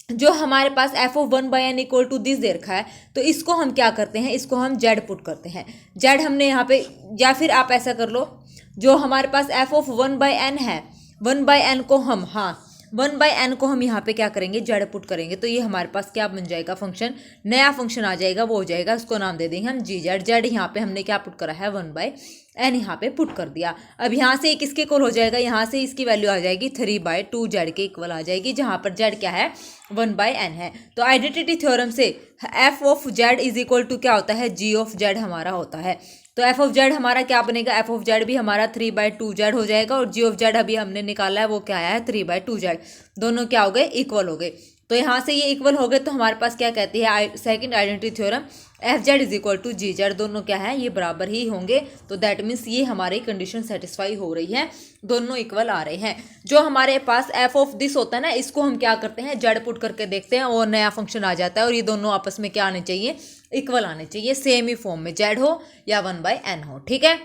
जो हमारे पास F of 1/n equal to this दे रखा है, तो इसको हम क्या करते हैं, इसको हम जेड पुट करते हैं। जेड हमने यहाँ पे, या फिर आप ऐसा कर लो, जो हमारे पास एफ ऑफ 1/n है, 1/n को हम, हाँ 1/n को हम यहाँ पे क्या करेंगे, जेड पुट करेंगे, तो ये हमारे पास क्या बन जाएगा, फंक्शन, नया फंक्शन आ जाएगा, वो हो जाएगा, उसको नाम दे देंगे हम जी जेड। जेड यहाँ पे हमने क्या पुट करा है, 1/n यहाँ पे पुट कर दिया। अब यहाँ से किसके इक्वल हो जाएगा, यहाँ से इसकी वैल्यू आ जाएगी 3/2 जेड के इक्वल आ जाएगी, जहाँ पर जेड क्या है, 1/n है। तो आइडेंटिटी थ्योरम से F of Z is equal to क्या होता है, जी ऑफ जेड हमारा होता है। तो एफ ऑफ जेड हमारा क्या बनेगा, एफ ऑफ जेड भी हमारा 3/2 जेड हो जाएगा, और जी ऑफ जेड अभी हमने निकाला है वो क्या आया है, 3/2 जेड। दोनों क्या हो गए, इक्वल हो गए। तो यहाँ से ये इक्वल हो गए, तो हमारे पास क्या कहती है second identity theorem, F Z is equal to G Z, दोनों क्या है, ये बराबर ही होंगे। तो दैट मीन्स ये हमारी कंडीशन सेटिस्फाई हो रही है, दोनों इक्वल आ रहे हैं। जो हमारे पास एफ ऑफ दिस होता है ना, इसको हम क्या करते हैं, जेड पुट करके देखते हैं और नया फंक्शन आ जाता है, और ये दोनों आपस में क्या आने चाहिए, इक्वल आने चाहिए, सेम ही फॉर्म में, जेड हो या 1/n हो, ठीक है।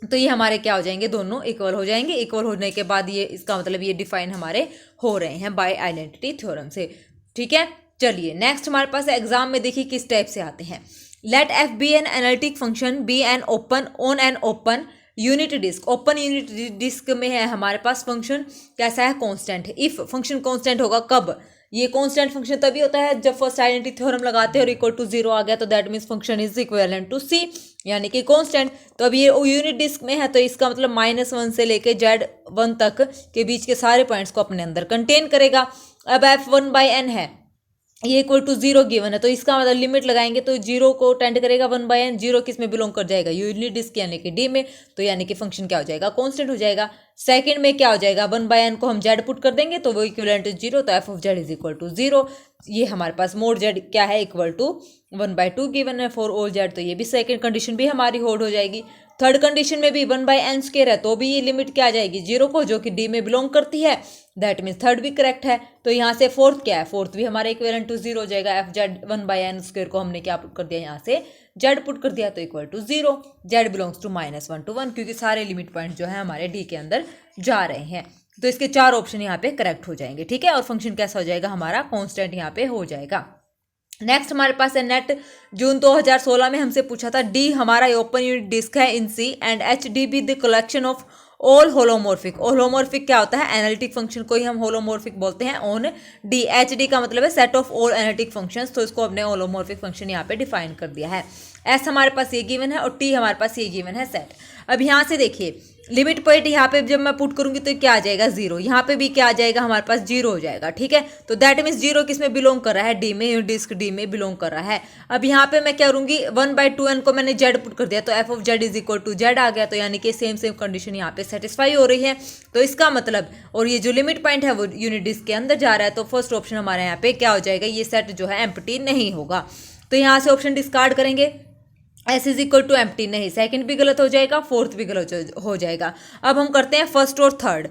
तो ये हमारे क्या हो जाएंगे, दोनों इक्वल हो जाएंगे। इक्वल होने के बाद ये, इसका मतलब ये डिफाइन हमारे हो रहे हैं बाय आइडेंटिटी थ्योरम से, ठीक है। चलिए नेक्स्ट हमारे पास एग्जाम में देखिए किस टाइप से आते हैं। Let F be an analytic function, be an open on an open unit disk. Open unit disk में है हमारे पास फंक्शन कैसा है, कांस्टेंट। इफ फंक्शन कांस्टेंट होगा कब, ये कांस्टेंट फंक्शन तभी होता है जब फर्स्ट आइडेंटिटी थ्योरम लगाते हैं और इक्वल टू 0 आ गया, तो that means function is equivalent to C, यानी कि कांस्टेंट। तो अब ये यूनिट डिस्क में है, तो इसका मतलब -1 से लेके z1 तक के बीच के सारे पॉइंट्स को अपने अंदर कंटेन करेगा। अब एफ 1/n है, ये इक्वल टू 0 गिवन है, तो इसका मतलब लिमिट लगाएंगे तो 0 को टेंड करेगा 1/n। 0 किस में बिलोंग कर जाएगा, यूनिट डिस्क यानी कि डी में, तो यानी कि फंक्शन क्या हो जाएगा, कांस्टेंट हो जाएगा। सेकंड में क्या हो जाएगा, 1/n को हम जेड पुट कर देंगे, तो वो इक्विवेलेंट टू 0, तो F of Z is equal to 0। ये हमारे पास मोड जेड क्या है, इक्वल टू 1/2 गिवन है फॉर ऑल जेड, तो ये भी सेकंड कंडीशन भी हमारी होल्ड हो जाएगी। थर्ड कंडीशन में भी 1/n स्क्वायर है, तो भी ये लिमिट क्या आ जाएगी, 0 को, जो कि डी में बिलोंग करती है, दैट मीन्स थर्ड भी करेक्ट है। तो यहाँ से फोर्थ क्या है, फोर्थ भी हमारा इक्विवेलेंट टू 0 हो जाएगा। एफ जेड 1/n स्क्वायर को हमने क्या पुट कर दिया, यहाँ से जेड पुट कर दिया, तो equal to 0। Z belongs to -1 to 1, क्योंकि सारे लिमिट पॉइंट जो है हमारे डी के अंदर जा रहे हैं, तो इसके 4 ऑप्शन यहाँ पे करेक्ट हो जाएंगे, ठीक है। और फंक्शन कैसा हो जाएगा, हमारा कॉन्स्टेंट यहाँ पे हो जाएगा। नेक्स्ट हमारे पास है नेट, जून 2016 में हमसे पूछा था, डी हमारा ओपन यूनिट डिस्क है in C and H D be the collection of all holomorphic. Holomorphic क्या होता है, एनालिटिक फंक्शन को ही हम होलोमोर्फिक बोलते हैं ऑन डी। एच डी का मतलब है set of all analytic functions, तो इसको हमने होलोमोर्फिक फंक्शन यहाँ पे डिफाइन कर दिया है। एस हमारे पास ये गिवन है और टी हमारे पास ये गिवन है सेट। अब यहाँ से देखिए लिमिट पॉइंट यहाँ पे जब मैं पुट करूंगी तो क्या आ जाएगा, 0। यहाँ पे भी क्या आ जाएगा, हमारे पास 0 हो जाएगा, ठीक है। तो दैट मीन्स 0 किस में बिलोंग कर रहा है, डी में, डिस्क डी में बिलोंग कर रहा है। अब यहाँ पे मैं क्या करूंगी, 1/2n को मैंने जेड पुट कर दिया, तो F of Z is equal to Z आ गया, तो यानी कि सेम कंडीशन यहाँ पे सेटिस्फाई हो रही है। तो इसका मतलब, और ये जो लिमिट पॉइंट है वो यूनिट डिस्क के अंदर जा रहा है, तो फर्स्ट ऑप्शन हमारे यहाँ पे क्या हो जाएगा, ये सेट जो है एम्प्टी नहीं होगा। तो यहाँ से ऑप्शन डिस्कार्ड करेंगे, S is equal to empty, नहीं, सेकंड भी गलत हो जाएगा, फोर्थ भी गलत हो जाएगा। अब हम करते हैं फर्स्ट और थर्ड।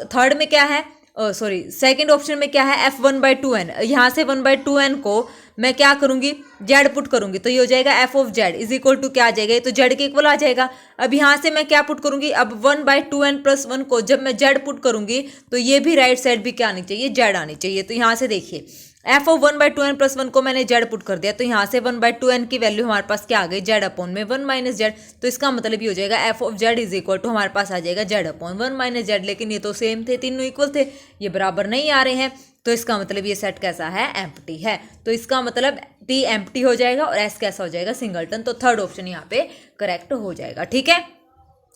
थर्ड में क्या है, सॉरी सेकंड ऑप्शन में क्या है, एफ 1/2n। यहाँ से 1/2n को मैं क्या करूंगी, जेड पुट करूंगी, तो ये हो जाएगा F of Z is equal to क्या आ जाएगा, ये तो जेड के इक्वल आ जाएगा। अब यहाँ से मैं क्या पुट करूंगी, अब 1/2n + 1 को जब मैं जेड पुट करूंगी, तो ये भी राइट साइड भी क्या आनी चाहिए, जेड आनी चाहिए। तो यहाँ से देखिए एफ ऑफ 1/2n + 1 को मैंने जेड पुट कर दिया, तो यहाँ से 1/2n की वैल्यू हमारे पास क्या आ गई, जेड अपॉन में 1 - जेड। तो इसका मतलब ये हो जाएगा F of Z is equal to हमारे पास आ जाएगा जेड अपॉन 1 - जेड। लेकिन ये तो सेम थे, तीनों इक्वल थे, ये बराबर नहीं आ रहे हैं, तो इसका मतलब ये सेट कैसा है, एम्प्टी है। तो इसका मतलब टी एम्प्टी हो जाएगा और एस कैसा हो जाएगा, सिंगलटन। तो थर्ड ऑप्शन यहाँ पे करेक्ट हो जाएगा, ठीक है।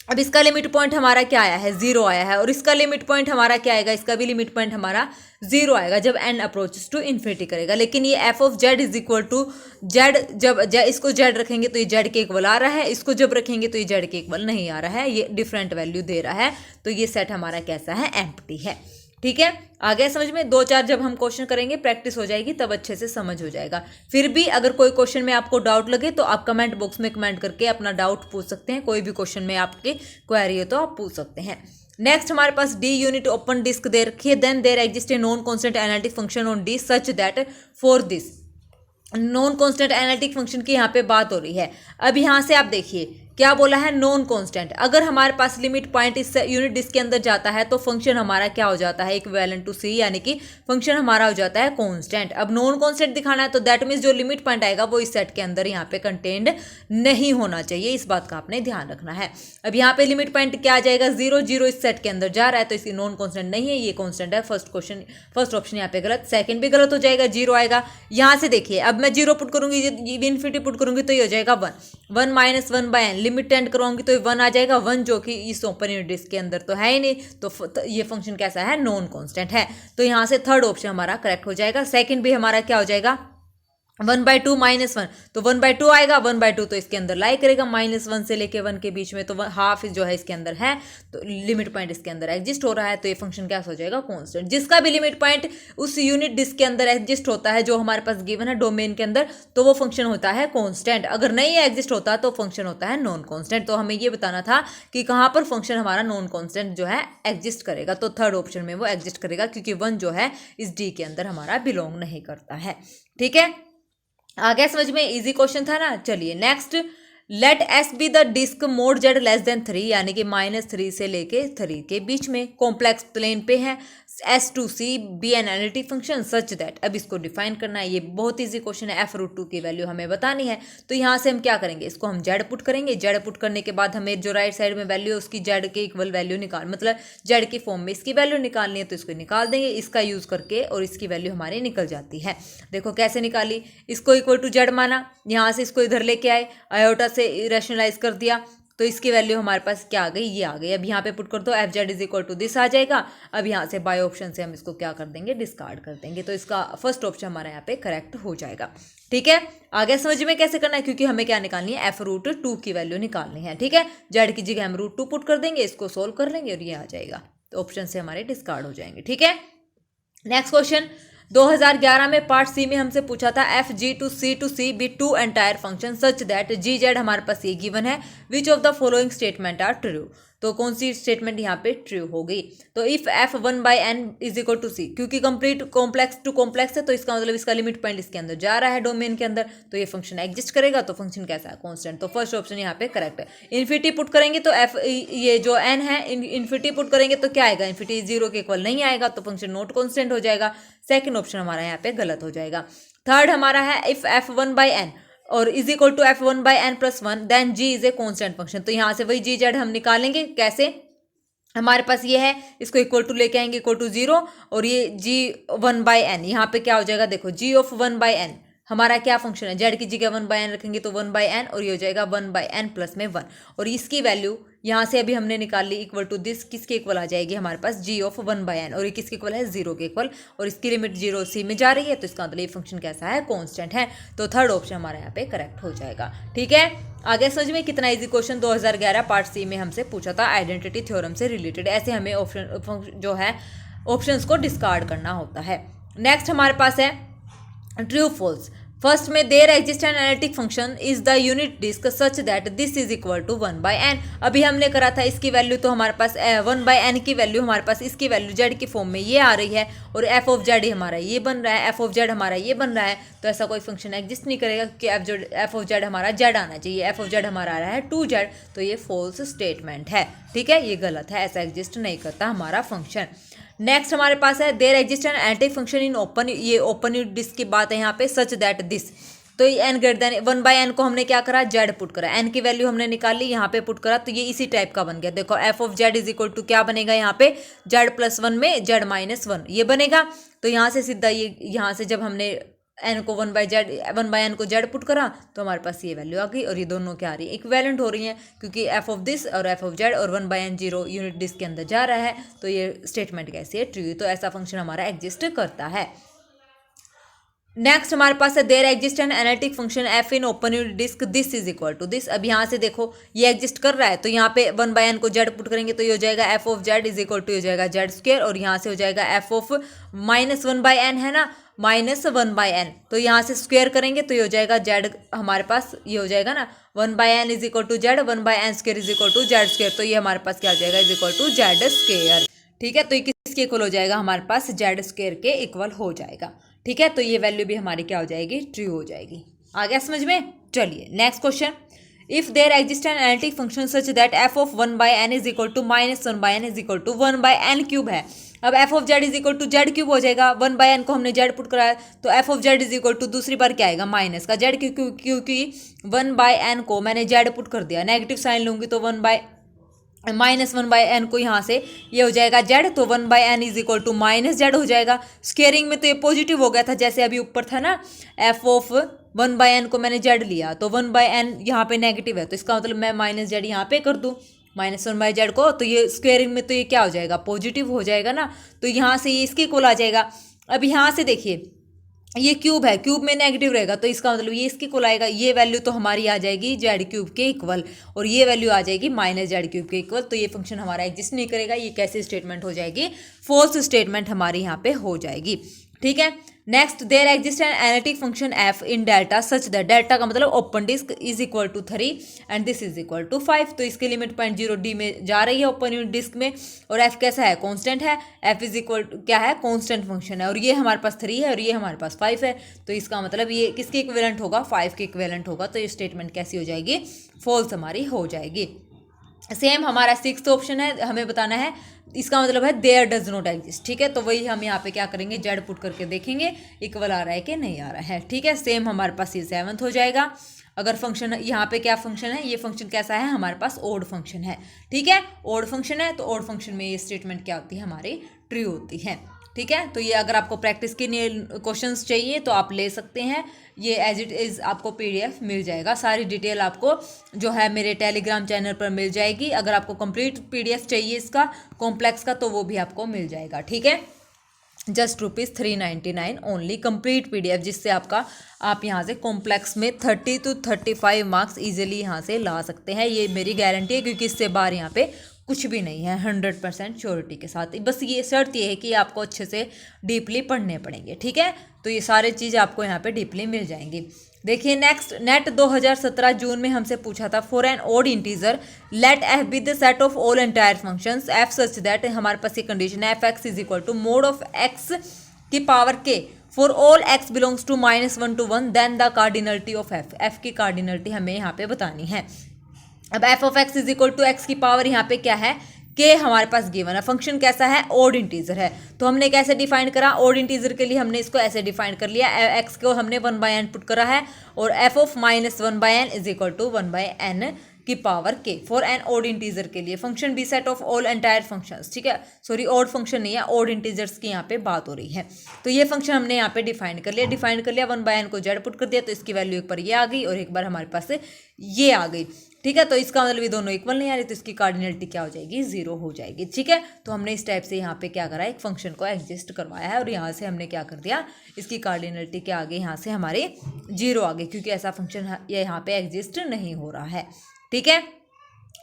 अब इसका लिमिट पॉइंट हमारा क्या आया है, 0 आया है, और इसका लिमिट पॉइंट हमारा क्या आएगा, इसका भी लिमिट पॉइंट हमारा 0 आएगा जब n अप्रोचेस टू इन्फिनिटी करेगा। लेकिन ये F of Z is equal to Z, जब इसको जेड रखेंगे तो ये जेड के इक्वल आ रहा है, इसको जब रखेंगे तो ये जेड के इक्वल नहीं आ रहा है, ये डिफरेंट वैल्यू दे रहा है। तो ये सेट हमारा कैसा है, एम्प्टी है, ठीक है, आ गया समझ में। 2-4 जब हम क्वेश्चन करेंगे प्रैक्टिस हो जाएगी तब अच्छे से समझ हो जाएगा। फिर भी अगर कोई क्वेश्चन में आपको डाउट लगे तो आप कमेंट बॉक्स में कमेंट करके अपना डाउट पूछ सकते हैं। कोई भी क्वेश्चन में आपकी क्वेरी हो तो आप पूछ सकते हैं। नेक्स्ट हमारे पास डी यूनिट ओपन डिस्क दे रखी है, then there exist a non constant analytic function on D such that for this. Non constant analytic function की यहाँ पे बात हो रही है। अब यहाँ से आप देखिए क्या बोला है, नॉन कांस्टेंट। अगर हमारे पास लिमिट पॉइंट इस यूनिट डिस्क के अंदर जाता है तो फंक्शन हमारा क्या हो जाता है, इक्विवेलेंट टू सी, यानी कि फंक्शन हमारा हो जाता है कांस्टेंट। अब नॉन कांस्टेंट दिखाना है तो दैट मीन्स जो लिमिट पॉइंट आएगा वो इस सेट के अंदर यहाँ पे कंटेन्ड नहीं होना चाहिए, इस बात का आपने ध्यान रखना है। अब यहाँ पे लिमिट पॉइंट क्या आ जाएगा, 0 0 इस सेट के अंदर जा रहा है तो इसकी नॉन कांस्टेंट नहीं है, ये कांस्टेंट है। फर्स्ट ऑप्शन यहाँ पे गलत, सेकंड भी गलत हो जाएगा, 0 आएगा। यहाँ से देखिए अब मैं 0 पुट करूंगी, इन्फिनिटी पुट करूंगी तो ये हो जाएगा 1 1 माइनस 1/n, लिमिट टेंड करवाऊंगी तो 1 आ जाएगा 1, जो कि इस ओपन यूनिट डिस्क के अंदर तो है ही नहीं, तो ये फंक्शन कैसा है, नॉन कांस्टेंट है। तो यहाँ से थर्ड ऑप्शन हमारा करेक्ट हो जाएगा। सेकंड भी हमारा क्या हो जाएगा, 1/2 माइनस 1, तो 1/2 आएगा, 1/2 तो इसके अंदर लाई करेगा -1 से लेके 1 के बीच में, तो हाफ जो है इसके अंदर है, तो लिमिट पॉइंट इसके अंदर एग्जिस्ट हो रहा है, तो ये फंक्शन क्या हो जाएगा, कांस्टेंट। जिसका भी लिमिट पॉइंट उस यूनिट डिस्क के अंदर एग्जिस्ट होता है जो हमारे पास गिवन है डोमेन के अंदर, तो वो फंक्शन होता है कांस्टेंट। अगर नहीं एग्जिस्ट होता तो फंक्शन होता है नॉन कांस्टेंट। तो हमें ये बताना था कि कहाँ पर फंक्शन हमारा नॉन कांस्टेंट जो है एग्जिस्ट करेगा, तो थर्ड ऑप्शन में वो एग्जिस्ट करेगा, क्योंकि 1 जो है इस डी के अंदर हमारा बिलोंग नहीं करता है। ठीक है, आ गया समझ में, इजी क्वेश्चन था ना। चलिए next, let S be the disk mod Z less than 3, यानी कि -3 से लेके 3 के बीच में कॉम्प्लेक्स प्लेन पे है, S to C be an analytic function such that. अब इसको डिफाइन करना है, ये बहुत इजी क्वेश्चन है। f√2 की वैल्यू हमें बतानी है, तो यहाँ से हम क्या करेंगे, इसको हम जेड पुट करेंगे। जेड पुट करने के बाद हमें जो राइट साइड में वैल्यू है उसकी जेड के इक्वल वैल्यू मतलब जेड की फॉर्म में इसकी वैल्यू निकालनी है, तो इसको निकाल देंगे इसका यूज करके, और इसकी वैल्यू हमारी निकल जाती है। देखो कैसे निकाली, इसको इक्वल टू जेड माना, यहाँ से इसको इधर लेके आए, आयोटा से रैशनलाइज कर दिया, तो इसकी वैल्यू हमारे पास क्या आ गई, ये आ गई। अब यहाँ पे पुट कर दो, F Z is equal to this आ जाएगा। अब यहाँ से बाय ऑप्शन से हम इसको क्या कर देंगे, डिस्कार्ड कर देंगे, तो इसका फर्स्ट ऑप्शन हमारा यहाँ पे करेक्ट हो जाएगा। ठीक है, आगे समझ में कैसे करना है, क्योंकि हमें क्या निकालनी है, f√2 की वैल्यू निकालनी है। ठीक है, जेड की जगह हम √2 पुट कर देंगे, इसको सोल्व कर लेंगे और ये आ जाएगा, तो ऑप्शन से हमारे डिस्कार्ड हो जाएंगे। ठीक है, नेक्स्ट क्वेश्चन 2011 में पार्ट सी में हमसे पूछा था, F G to C be two entire function such that G Z हमारे पास ये गिवन है, which of the following statement are true. तो कौन सी स्टेटमेंट यहाँ पे ट्रू हो गई, तो if F 1/n is equal to C, क्योंकि कंप्लीट कॉम्प्लेक्स टू कॉम्प्लेक्स है, तो इसका मतलब इसका लिमिट पॉइंट इसके अंदर जा रहा है डोमेन के अंदर, तो ये फंक्शन एग्जिस्ट करेगा। तो फंक्शन कैसा है, कांस्टेंट, तो फर्स्ट ऑप्शन यहाँ पे करेक्ट है। इन्फिनिटी पुट करेंगे तो एफ ये जो n है इन्फिनिटी पुट करेंगे तो क्या आएगा, इन्फिनिटी 0 के इक्वल नहीं आएगा, तो फंक्शन नॉट कांस्टेंट हो जाएगा। सेकेंड ऑप्शन हमारा यहाँ पे गलत हो जाएगा। थर्ड हमारा है, इफ एफ 1/n और is equal to F 1/n + 1 then G is a constant function. तो यहाँ से वही जी जेड हम निकालेंगे, कैसे, हमारे पास ये है, इसको इक्वल टू लेके आएंगे इक्वल टू 0, और ये जी 1/n यहाँ पे क्या हो जाएगा, देखो जी ऑफ 1/n हमारा क्या फंक्शन है, जेड की जगह 1/n रखेंगे तो 1/n, और ये हो जाएगा 1/n प्लस में 1, और इसकी वैल्यू यहाँ से अभी हमने निकाल ली इक्वल टू दिस, किसके इक्वल आ जाएगी हमारे पास, जी ऑफ 1/n, और ये किसके इक्वल है, 0 के इक्वल, और इसकी लिमिट 0 सी में जा रही है, तो इसका मतलब ये फंक्शन कैसा है, कांस्टेंट है। तो थर्ड ऑप्शन हमारा यहाँ पे करेक्ट हो जाएगा। ठीक है, आगे समझ में, कितना इजी क्वेश्चन 2011 पार्ट सी में हमसे पूछा था, आइडेंटिटी थ्योरम से रिलेटेड। ऐसे हमें ऑप्शन जो है ऑप्शंस को डिस्कार्ड करना होता है। नेक्स्ट हमारे पास है ट्रू फॉल्स। फर्स्ट में there exist an analytic function is the unit disk such that this is equal to 1/n। अभी हमने करा था इसकी वैल्यू, तो हमारे पास 1/n की वैल्यू हमारे पास इसकी वैल्यू जेड की फॉर्म में ये आ रही है, और एफ ऑफ जेड हमारा ये बन रहा है, एफ ऑफ जेड हमारा ये बन रहा है, तो ऐसा कोई फंक्शन एग्जिस्ट नहीं करेगा, क्योंकि एफ ऑफ जेड हमारा जेड आना चाहिए, एफ ऑफ जेड हमारा आ रहा है 2z, तो ये फॉल्स स्टेटमेंट है। ठीक है, ये गलत है, ऐसा एग्जिस्ट नहीं करता हमारा फंक्शन। नेक्स्ट हमारे पास है, there exist an analytic function in open, ये ओपन डिस्क की बात है यहाँ पे, सच दैट दिस, तो ये n ग्रेटर देन 1/n को हमने क्या करा, जेड पुट करा, n की वैल्यू हमने निकाली, यहाँ पे पुट करा, तो ये इसी टाइप का बन गया। देखो F of Z is equal to क्या बनेगा यहाँ पे, जेड + 1 में जेड -1 ये बनेगा। तो यहाँ से सीधा ये, यहाँ से जब हमने n को 1/n को जेड पुट करा, तो हमारे पास ये वैल्यू आ गई, और ये दोनों क्या आ रही है, इक्विवेलेंट हो रही हैं, क्योंकि एफ ऑफ दिस और एफ ऑफ जेड और 1/n 0 यूनिट डिस्क के अंदर जा रहा है, तो ये स्टेटमेंट कैसी है, ट्रू, तो ऐसा फंक्शन हमारा एग्जिस्ट करता है। नेक्स्ट हमारे पास है there exist an analytic function F in open unit disk this is equal to this. अब यहाँ से देखो ये एग्जिस्ट कर रहा है तो यहाँ पे 1/n को जेड पुट करेंगे तो ये हो जाएगा F of Z is equal to हो जाएगा जेड स्क्वायर, और यहाँ से हो जाएगा एफ ऑफ -1/n है ना, -1/n, तो यहाँ से स्क्वायर करेंगे तो ये हो जाएगा जेड हमारे पास, ये हो जाएगा ना 1/n is equal to Z, 1/n square is equal to Z square, तो ये हमारे पास क्या हो जाएगा is equal to Z square. ठीक है, तो ये किसके इक्वल हो जाएगा हमारे पास जेड स्क्वायर के इक्वल हो जाएगा। ठीक है, तो ये वैल्यू भी हमारी क्या हो जाएगी ट्रू हो जाएगी। आ गया समझ में। चलिए next question, if there exist an analytic function such that F of 1/n is equal to -1/n is equal to 1/n cube है। अब F of Z is equal to Z cube हो जाएगा, 1/n को हमने Z put कराया तो F of Z is equal to दूसरी बार क्या आएगा माइनस का जेड, क्योंकि 1/n को मैंने जेड पुट कर दिया, नेगेटिव साइन लूंगी तो -1/n को यहाँ से ये हो जाएगा जेड, तो 1/n is equal to minus Z हो जाएगा। स्केयरिंग में तो ये पॉजिटिव हो गया था, जैसे अभी ऊपर था ना एफ ऑफ 1/n को मैंने जेड लिया तो 1/n यहाँ पे नेगेटिव है, तो इसका मतलब मैं माइनस जेड यहाँ पे कर दूँ -1/z को, तो ये स्क्वेयरिंग में तो ये क्या हो जाएगा पॉजिटिव हो जाएगा ना, तो यहाँ से ये इसके इक्वल आ जाएगा। अब यहाँ से देखिए ये क्यूब है, क्यूब में नेगेटिव रहेगा तो इसका मतलब ये इसके इक्वल आएगा, ये वैल्यू तो हमारी आ जाएगी जेड क्यूब के इक्वल, और ये वैल्यू आ जाएगी -जेड क्यूब के इक्वल, तो ये फंक्शन हमारा एग्जिस्ट नहीं करेगा। ये कैसे स्टेटमेंट हो जाएगी, फॉल्स स्टेटमेंट हमारी यहाँ पे हो जाएगी। ठीक है, next there exist an analytic function F in delta such that, delta का मतलब open disk is equal to 3 and this is equal to 5, तो इसके लिमिट 0.0 में जा रही है ओपन यूनिट डिस्क में, और एफ कैसा है कांस्टेंट है, एफ इज इक्वल क्या है कांस्टेंट फंक्शन है, और ये हमारे पास 3 है और ये हमारे पास 5 है, तो इसका मतलब ये किसके इक्विवेलेंट होगा 5 के इक्विवेलेंट होगा, तो ये स्टेटमेंट कैसी हो जाएगी फॉल्स हमारी हो जाएगी। सेम हमारा 6th ऑप्शन है, हमें बताना है, इसका मतलब है देयर डज नॉट एग्जिस्ट। ठीक है, तो वही हम यहाँ पे क्या करेंगे जेड पुट करके देखेंगे इक्वल आ रहा है कि नहीं आ रहा है। ठीक है, सेम हमारे पास ये 7th हो जाएगा। अगर फंक्शन यहाँ पे क्या फंक्शन है, ये फंक्शन कैसा है हमारे पास ओड फंक्शन है। ठीक है, ओड फंक्शन है तो ओड फंक्शन में ये स्टेटमेंट क्या होती है हमारी ट्रू होती है। ठीक है, तो ये अगर आपको प्रैक्टिस के लिए क्वेश्चंस चाहिए तो आप ले सकते हैं, ये एज इट इज़ आपको PDF मिल जाएगा, सारी डिटेल आपको जो है मेरे टेलीग्राम चैनल पर मिल जाएगी। अगर आपको कंप्लीट PDF चाहिए इसका कॉम्प्लेक्स का तो वो भी आपको मिल जाएगा। ठीक है, जस्ट ₹399 ओनली कंप्लीट PDF, जिससे आप यहाँ से कॉम्प्लेक्स में 30 to 35 मार्क्स इजीली यहाँ से ला सकते हैं। ये मेरी गारंटी है, क्योंकि इससे बाहर यहाँ पे कुछ भी नहीं है 100% श्योरिटी के साथ। बस ये शर्त ये है कि आपको अच्छे से डीपली पढ़ने पड़ेंगे। ठीक है, तो ये सारी चीज़ आपको यहाँ पे डीपली मिल जाएंगी। देखिए नेक्स्ट, नेट 2017 जून में हमसे पूछा था for an odd integer let F be the set of all entire functions F such that, हमारे पास ये कंडीशन है F X is equal to mod of X की पावर के for all X belongs to -1 to 1 then the cardinality of F, F की cardinality हमें यहाँ पे बतानी है। अब F of X is equal to X की पावर यहाँ पे क्या है के हमारे पास गिवन है, फंक्शन कैसा है ओड इंटीजर है, तो हमने कैसे डिफाइन करा ओड इंटीजर के लिए हमने इसको ऐसे डिफाइन कर लिया, एक्स को हमने 1/n पुट करा है और F of -1/n is equal to 1/n की पावर के फॉर एन ओड इंटीजर के लिए function be set of all entire functions. ठीक है, सॉरी ओड फंक्शन नहीं है, ओड इंटीजर्स की यहाँ पे बात हो रही है, तो ये फंक्शन हमने यहाँ पे डिफाइन कर लिया 1/n को जेड पुट कर दिया तो इसकी वैल्यू एक बार ये आ गई और एक बार हमारे पास ये आ गई। ठीक है, तो इसका मतलब ये दोनों इक्वल नहीं आ रही तो इसकी कार्डिनलिटी क्या हो जाएगी 0 हो जाएगी। ठीक है, तो हमने इस टाइप से यहाँ पे क्या करा एक फंक्शन को एग्जिस्ट करवाया है और यहाँ से हमने क्या कर दिया इसकी कार्डिनलिटी क्या आ गई यहाँ से हमारी 0 आ गई, क्योंकि ऐसा फंक्शन यहाँ पे एग्जिस्ट नहीं हो रहा है। ठीक है,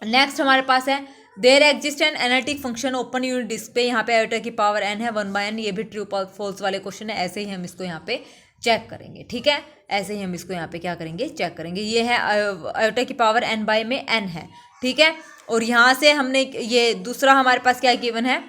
नेक्स्ट हमारे पास है there exist an analytic function open unit disk पे, यहाँ पे आयोटा की पावर n है 1/n, ये भी ट्रू फॉल्स वाले क्वेश्चन है, ऐसे ही हम इसको यहाँ पे चेक करेंगे। ठीक है, ऐसे ही हम इसको यहाँ पे क्या करेंगे चेक करेंगे। ये है आयोटा की पावर n में n है। ठीक है, और यहाँ से हमने ये दूसरा हमारे पास क्या गिवन है,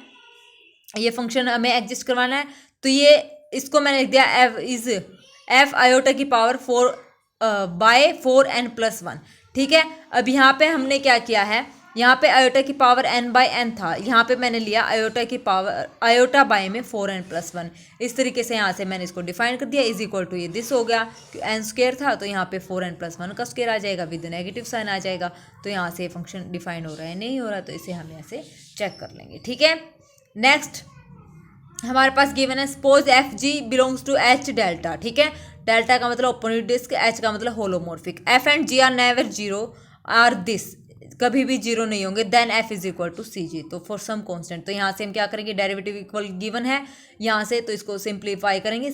ये फंक्शन हमें एग्जिस्ट करवाना है, तो ये इसको मैंने लिख दिया एफ इज एफ आयोटा की पावर 4/4n+1। ठीक है, अब यहाँ पे हमने क्या किया है, यहाँ पे आयोटा की पावर n/n था, यहाँ पे मैंने लिया आयोटा की पावर आयोटा बाय में 4n+1, इस तरीके से यहाँ से मैंने इसको डिफाइन कर दिया इज इक्वल टू ये दिस हो गया, n स्क्वायर था तो यहाँ पे 4n+1 का स्क्वायर आ जाएगा विद नेगेटिव साइन आ जाएगा, तो यहाँ से फंक्शन डिफाइन हो रहा है नहीं हो रहा, तो इसे हम ऐसे चेक कर लेंगे। ठीक है, नेक्स्ट हमारे पास गिवन है suppose F G belongs to H delta. ठीक है, डेल्टा का मतलब ओपन डिस्क, एच का मतलब holomorphic, F and G are never 0 are this कभी भी जीरो नहीं होंगे, then F is equal to C G. तो फॉर सम कांस्टेंट, तो यहाँ से हम क्या करेंगे, डेरिवेटिव इक्वल गिवन है यहाँ से, तो इसको सिंप्लीफाई करेंगे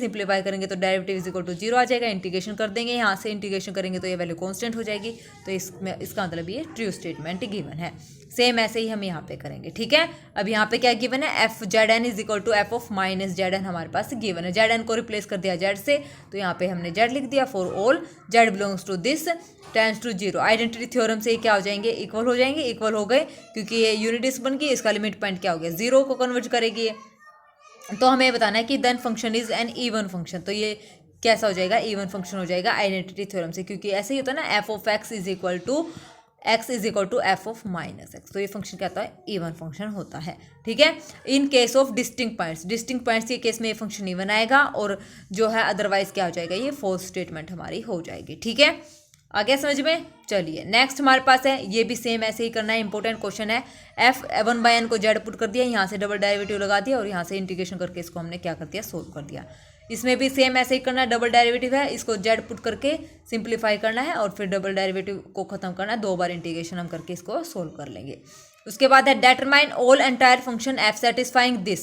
तो derivative is equal to zero आ जाएगा। इंटीग्रेशन कर देंगे, यहाँ से इंटीग्रेशन करेंगे तो ये वैल्यू कांस्टेंट हो जाएगी। तो इसका मतलब ये ट्रू स्टेटमेंट गिवन है। सेम ऐसे ही हम यहाँ पे करेंगे, ठीक है। अब यहाँ पे क्या गिवन है, F Z N is equal to F of minus Z N हमारे पास गिवन है। जेड एन को रिप्लेस कर दिया जेड से, तो यहाँ पे हमने जेड लिख दिया। For all Z belongs to this tends to zero. Identity theorem से क्या हो जाएंगे, इक्वल हो जाएंगे। इक्वल हो गए क्योंकि ये यूनिट डिस्क बन गई, इसका लिमिट पॉइंट क्या हो गया, जीरो को कन्वर्ट करेगी। तो हमें बताना है कि then function is an even function. तो ये कैसा हो जाएगा, इवन फंक्शन हो जाएगा आइडेंटिटी थ्योरम से, क्योंकि ऐसे ही होता है ना, F of X is equal to F of minus X. तो ये फंक्शन क्या होता है, इवन फंक्शन होता है, ठीक है। In case of distinct points के केस में ये फंक्शन इवन आएगा, और जो है अदरवाइज क्या हो जाएगा, ये फोर्थ स्टेटमेंट हमारी हो जाएगी, ठीक है। आ गया समझ में। चलिए नेक्स्ट हमारे पास है, ये भी सेम ऐसे ही करना है, इंपॉर्टेंट क्वेश्चन है। एफ वन बाई एन को जेड पुट कर दिया, यहाँ से डबल डेरिवेटिव लगा दिया, और यहाँ से इंटीग्रेशन करके इसको हमने क्या कर दिया, सोल्व कर दिया। इसमें भी सेम ऐसे ही करना है, डबल डेरिवेटिव है, इसको जेड पुट करके सिंप्लीफाई करना है, और फिर डबल डेरिवेटिव को खत्म करना है। 2 बार इंटीग्रेशन हम करके इसको सोल्व कर लेंगे। उसके बाद है determine all entire function F satisfying this.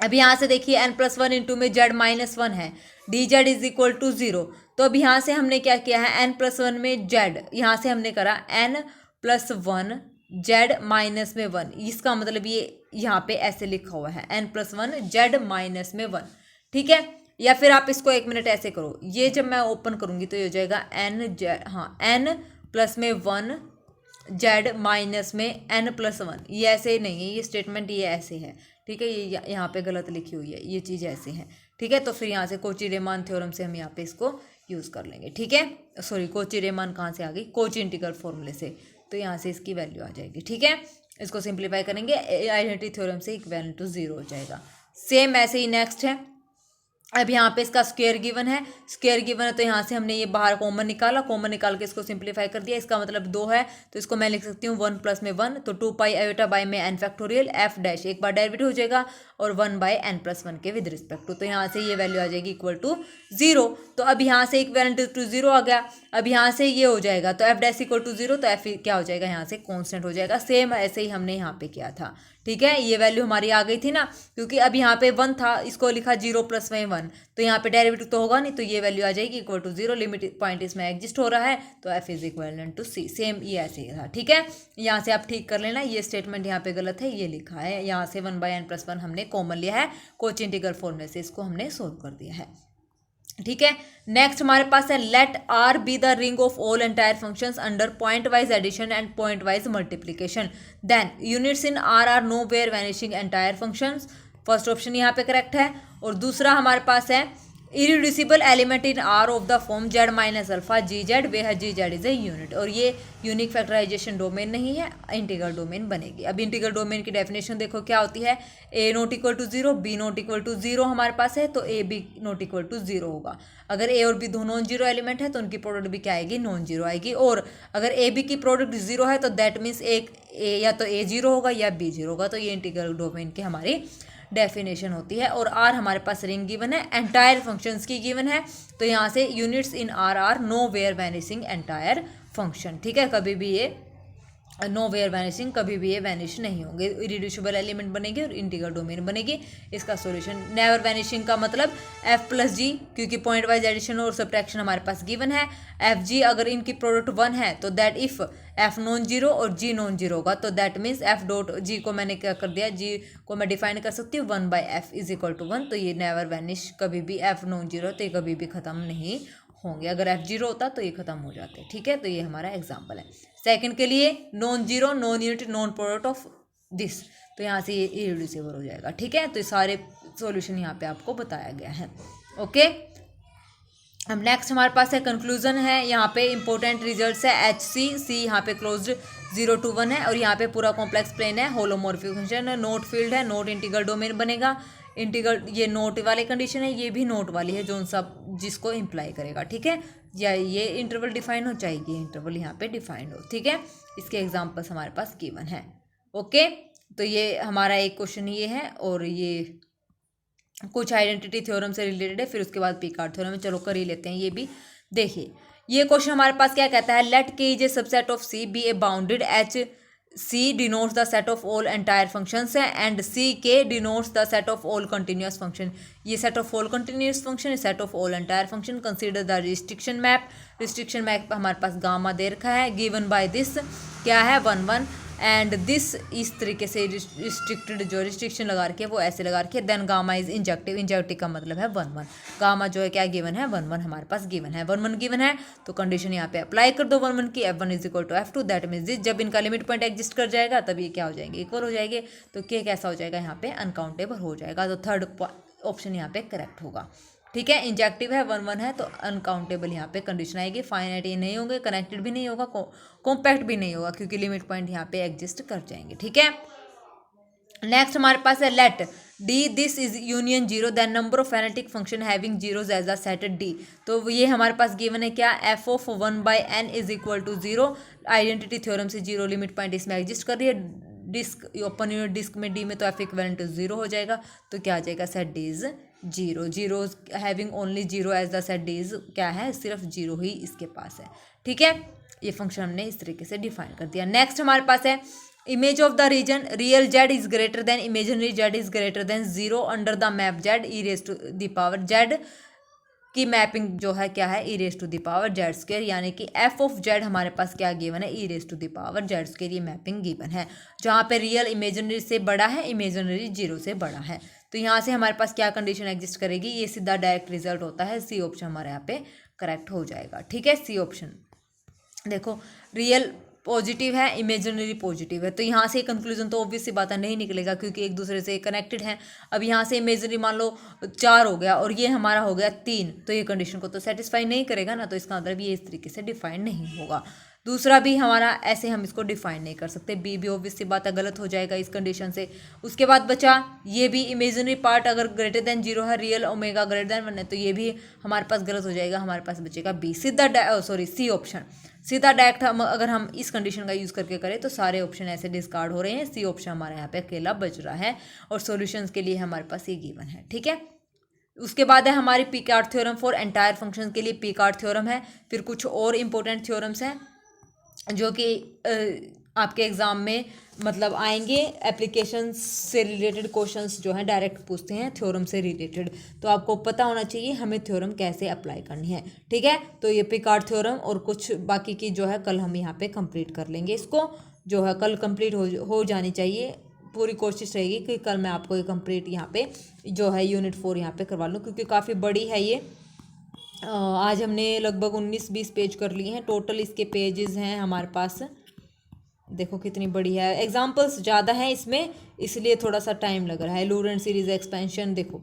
अब यहाँ से देखिए n+1 इंटू में z-1 है, D Z is equal to 0। तो अब यहाँ से हमने क्या किया है, n+1 में z, यहाँ से हमने करा n+1 z-1। इसका मतलब ये यहाँ पे ऐसे लिखा हुआ है n+1 z-1, ठीक है। या फिर आप इसको 1 मिनट ऐसे करो, ये जब मैं ओपन करूँगी तो ये हो जाएगा n+1 z-1, ये ऐसे नहीं है, ये स्टेटमेंट ये ऐसे है, ठीक है। ये यहाँ पे गलत लिखी हुई है, ये चीज़ ऐसे है, ठीक है। तो फिर यहाँ से कोची-रीमान थ्योरम से हम यहाँ पे इसको यूज़ कर लेंगे, ठीक है। सॉरी, कोची-रीमान कहाँ से आ गई, कोची इंटीग्रल फॉर्मूले से, तो यहाँ से इसकी वैल्यू आ जाएगी, ठीक है। इसको सिंप्लीफाई करेंगे, आइडेंटिटी थ्योरम से इक्विवेलेंट टू 0 हो जाएगा। सेम ऐसे ही नेक्स्ट है, अब यहाँ पे इसका स्क्वायर गिवन है, तो यहाँ से हमने ये बाहर कॉमन निकाल के इसको सिंप्लीफाई कर दिया। इसका मतलब 2 है, तो इसको मैं लिख सकती हूँ 1 + में 1, तो 2 पाई आयोटा बाई में n फैक्टोरियल एफ डैश, एक बार डेरिवेटिव हो जाएगा, और 1/n+1 के विद रिस्पेक्ट टू। तो यहाँ से ये वैल्यू आ जाएगी इक्वल टू 0। तो अब यहाँ से इक्विवेलेंट टू 0 आ गया। अब यहाँ से ये हो जाएगा, तो एफ डैश इक्वल टू 0, तो एफ क्या हो जाएगा, यहाँ से कॉन्स्टेंट हो जाएगा। सेम ऐसे ही हमने यहाँ पे किया था, ठीक है। ये वैल्यू हमारी आ गई थी ना, क्योंकि अब यहाँ पे 1 था, इसको लिखा 0 + में 1, तो यहाँ पे डेरिवेटिव तो होगा नहीं, तो ये वैल्यू आ जाएगी इक्वल टू 0। लिमिट पॉइंट इसमें एग्जिस्ट हो रहा है, तो F is equivalent to C. Same ये ऐसे ही था, ठीक है। यहाँ से आप ठीक कर लेना, ये स्टेटमेंट यहाँ पे गलत है, ये लिखा है यहाँ से 1/n+1 हमने कॉमन लिया है, कोची इंटीग्रल फॉर्मूले से इसको हमने सोल्व कर दिया है, ठीक है। नेक्स्ट हमारे पास है let R be the ring of all entire functions under pointwise addition and pointwise multiplication, then units in R R nowhere vanishing entire functions. First option यहाँ पे करेक्ट है। और दूसरा हमारे पास है irreducible element in R of the form z - alpha G Z, where G Z is a unit. और ये यूनिक फैक्टराइजेशन डोमेन नहीं है, इंटीग्रल डोमेन बनेगी। अब इंटीग्रल डोमेन की डेफिनेशन देखो क्या होती है, a ≠ 0, b ≠ 0 हमारे पास है, तो a b ≠ 0 होगा। अगर a और b दोनों नॉन जीरो एलिमेंट है तो उनकी प्रोडक्ट भी क्या आएगी, नॉन जीरो आएगी। और अगर a b की प्रोडक्ट 0 है तो दैट मीन्स एक a या तो a 0 होगा या b 0 होगा। तो ये इंटीग्रल डोमेन की हमारी डेफिनेशन होती है। और आर हमारे पास रिंग गिवन है, एंटायर फंक्शंस की गिवन है, तो यहाँ से units in R R nowhere vanishing entire function, ठीक है। कभी भी ये नो वेयर वैनिशिंग, कभी भी ये वैनिश नहीं होंगे, इरिड्यूसिबल एलिमेंट बनेगी और इंटीग्रल डोमेन बनेगी। इसका सॉल्यूशन नेवर वैनिशिंग का मतलब f+g, क्योंकि पॉइंट वाइज एडिशन और सब्ट्रैक्शन हमारे पास गिवन है। fg अगर इनकी प्रोडक्ट 1 है तो that if f non zero और g नॉन जीरो होगा, तो दैट मीन्स f.g को मैंने क्या कर दिया, g को मैं डिफाइन कर सकती हूँ 1/f इज इक्वल टू 1। तो ये नेवर वैनिश, कभी भी f नॉन जीरो तो ये कभी भी ख़त्म नहीं होंगे। अगर f 0 होता तो ये खत्म हो जाते, ठीक है। तो ये हमारा एग्जाम्पल है। सेकंड के लिए non zero, non unit, non product of this, तो यहाँ से ये इरिड्यूसिबल हो जाएगा, ठीक है। तो ये सारे सॉल्यूशन यहाँ पे आपको बताया गया है, ओके। अब नेक्स्ट हमारे पास है कंक्लूजन है, यहाँ पे इंपॉर्टेंट रिजल्ट्स है HC यहाँ पे क्लोज्ड 0 to 1 है, और यहाँ पे पूरा कॉम्प्लेक्स प्लेन है, होलोमॉर्फिक फंक्शन है, नोट फील्ड है, नोट इंटीग्रल डोमेन बनेगा। इंटीग्रल ये नोट वाली कंडीशन है, ये भी नोट वाली है, जो सब जिसको इम्प्लाई करेगा, ठीक है। या ये इंटरवल डिफाइन हो, चाहे ये इंटरवल यहाँ पे डिफाइंड हो, ठीक है। इसके एग्जाम्पल्स हमारे पास गिवन है, ओके। तो ये हमारा एक क्वेश्चन ये है, और ये कुछ आइडेंटिटी थ्योरम से रिलेटेड है, फिर उसके बाद पिकार्ड थ्योरम में चलो कर ही लेते हैं। ये भी देखिए, ये क्वेश्चन हमारे पास क्या कहता है, let K is a subset of C be a bounded H C denotes the set of all entire functions है and C K denotes the set of all continuous function. ये set of all continuous function, set of all entire function. Consider the restriction map हमारे पास gamma दे रखा है, given by this क्या है 1 1 and this, इस तरीके से रिस्ट्रिक्टेड जो रिस्ट्रिक्शन लगा रखी है वो ऐसे लगा रखी है। देन गामा इज इंजेक्टिव का मतलब है 1 1। गामा जो है क्या गिवन है 1 1 हमारे पास गिवन है, 1 1 गिवन है तो कंडीशन यहाँ पे अप्लाई कर दो 1 1 की, F1 is equal to F2। That means this, जब इनका लिमिट पॉइंट एग्जिस्ट कर जाएगा तब ये क्या हो जाएंगे, इक्वल हो जाएंगे। तो के कैसा हो जाएगा यहाँ पे अनकाउंटेबल हो जाएगा। तो थर्ड ऑप्शन यहाँ पे करेक्ट होगा। ठीक है, इंजेक्टिव है 1 1 है तो अनकाउंटेबल यहाँ पे कंडीशन आएगी। फाइनाइट ये नहीं होंगे, कनेक्टेड भी नहीं होगा, कॉम्पैक्ट भी नहीं होगा क्योंकि लिमिट पॉइंट यहाँ पे एग्जिस्ट कर जाएंगे। ठीक है, नेक्स्ट हमारे पास है let D this is union zero then number of analytic function having zeros as the set D. तो ये हमारे पास गिवन है क्या, F of 1/n is equal to 0। Identity theorem से जीरो लिमिट पॉइंट इसमें एग्जिस्ट कर रही है। डिस्क ओपन यूनिट डिस्क में डी में तो एफ इक्वलेंट टू 0 हो जाएगा। तो क्या आ जाएगा, set D is zero. Zero having only zero as the set D is क्या है, सिर्फ जीरो ही इसके पास है। ठीक है, ये फंक्शन हमने इस तरीके से डिफाइन कर दिया। नेक्स्ट हमारे पास है image of the region real Z is greater than imaginary Z is greater than 0 under the map Z E raise to the power Z की मैपिंग जो है क्या है, E raise to the power Z square. यानी कि F of Z हमारे पास क्या गिवन है, E raise to the power Z square. ये मैपिंग गिवन है जहाँ पे रियल इमेजिनरी से बड़ा है, इमेजिनरी 0 से बड़ा है। तो यहाँ से हमारे पास क्या कंडीशन एग्जिस्ट करेगी, ये सीधा डायरेक्ट रिजल्ट होता है। सी ऑप्शन हमारे यहाँ पे करेक्ट हो जाएगा। ठीक है, सी ऑप्शन देखो, रियल पॉजिटिव है, इमेजिनरी पॉजिटिव है, तो यहाँ से कंक्लूजन तो ऑब्वियस सी बात है नहीं निकलेगा क्योंकि एक दूसरे से कनेक्टेड हैं। अब यहाँ से इमेजिनरी मान लो 4 हो गया और ये हमारा हो गया 3, तो ये कंडीशन को तो सेटिस्फाई नहीं करेगा ना, तो इसका मतलब ये इस तरीके से डिफाइन नहीं होगा। दूसरा भी हमारा ऐसे हम इसको डिफाइन नहीं कर सकते, बी भी ऑब्वियस सी बात है गलत हो जाएगा इस कंडीशन से। उसके बाद बचा ये भी इमेजिनरी पार्ट अगर ग्रेटर देन 0 है, रियल ओमेगा ग्रेटर देन 1 है, तो ये भी हमारे पास गलत हो जाएगा। हमारे पास बचेगा बी सीधा सी ऑप्शन सीधा डायरेक्ट। हम अगर हम इस कंडीशन का यूज़ करके करें तो सारे ऑप्शन ऐसे डिस्कार्ड हो रहे हैं। सी ऑप्शन हमारे यहाँ पे अकेला बच रहा है और सॉल्यूशंस के लिए हमारे पास ये गिवन है। ठीक है, उसके बाद है हमारी Picard theorem for entire function के लिए पिकार्ड थ्योरम है। फिर कुछ और इंपॉर्टेंट थ्योरम्स हैं जो कि आपके एग्ज़ाम में मतलब आएंगे। एप्लीकेशन से रिलेटेड क्वेश्चंस जो हैं डायरेक्ट पूछते हैं थ्योरम से रिलेटेड, तो आपको पता होना चाहिए हमें थ्योरम कैसे अप्लाई करनी है। ठीक है, तो ये पिकार्ड थ्योरम और कुछ बाकी की जो है कल हम यहाँ पे कंप्लीट कर लेंगे। इसको जो है कल कंप्लीट हो जानी चाहिए। पूरी कोशिश रहेगी कि कल मैं आपको ये कंप्लीट यहाँ पे जो है यूनिट 4 यहाँ पे करवा लूँ क्योंकि काफ़ी बड़ी है ये। आज हमने लगभग 19-20 पेज कर लिए हैं टोटल। इसके पेजेस हैं हमारे पास, देखो कितनी बड़ी है। एग्जाम्पल्स ज़्यादा हैं इसमें इसलिए थोड़ा सा टाइम लग रहा है। लॉरेंट सीरीज एक्सपेंशन देखो,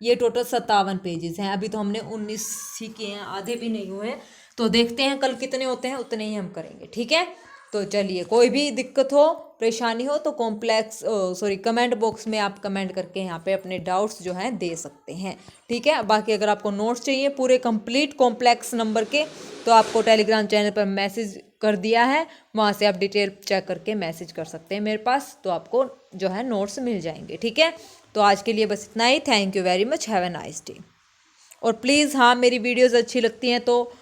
ये टोटल 57 पेजेस हैं। अभी तो हमने 19 ही किए हैं, आधे भी नहीं हुए हैं। तो देखते हैं कल कितने होते हैं, उतने ही हम करेंगे। ठीक है, तो चलिए, कोई भी दिक्कत हो परेशानी हो तो कमेंट बॉक्स में आप कमेंट करके यहाँ पे अपने डाउट्स जो हैं दे सकते हैं। ठीक है, बाकी अगर आपको नोट्स चाहिए पूरे कंप्लीट कॉम्प्लेक्स नंबर के तो आपको टेलीग्राम चैनल पर मैसेज कर दिया है, वहाँ से आप डिटेल चेक करके मैसेज कर सकते हैं मेरे पास, तो आपको जो है नोट्स मिल जाएंगे। ठीक है, तो आज के लिए बस इतना ही। Thank you very much, have a nice day. और प्लीज़ हाँ, मेरी वीडियोज़ अच्छी लगती हैं तो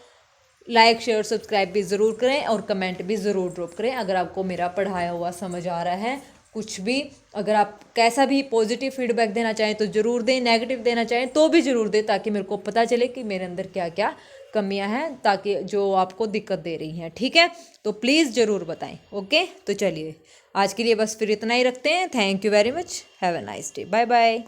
लाइक शेयर सब्सक्राइब भी ज़रूर करें और कमेंट भी ज़रूर ड्रॉप करें। अगर आपको मेरा पढ़ाया हुआ समझ आ रहा है कुछ भी, अगर आप कैसा भी पॉजिटिव फीडबैक देना चाहें तो ज़रूर दें, नेगेटिव देना चाहें तो भी ज़रूर दें, ताकि मेरे को पता चले कि मेरे अंदर क्या क्या कमियां हैं, ताकि जो आपको दिक्कत दे रही हैं। ठीक है, तो प्लीज़ ज़रूर बताएं। ओके, तो चलिए आज के लिए बस फिर इतना ही रखते हैं। Thank you very much, have a nice day, bye bye.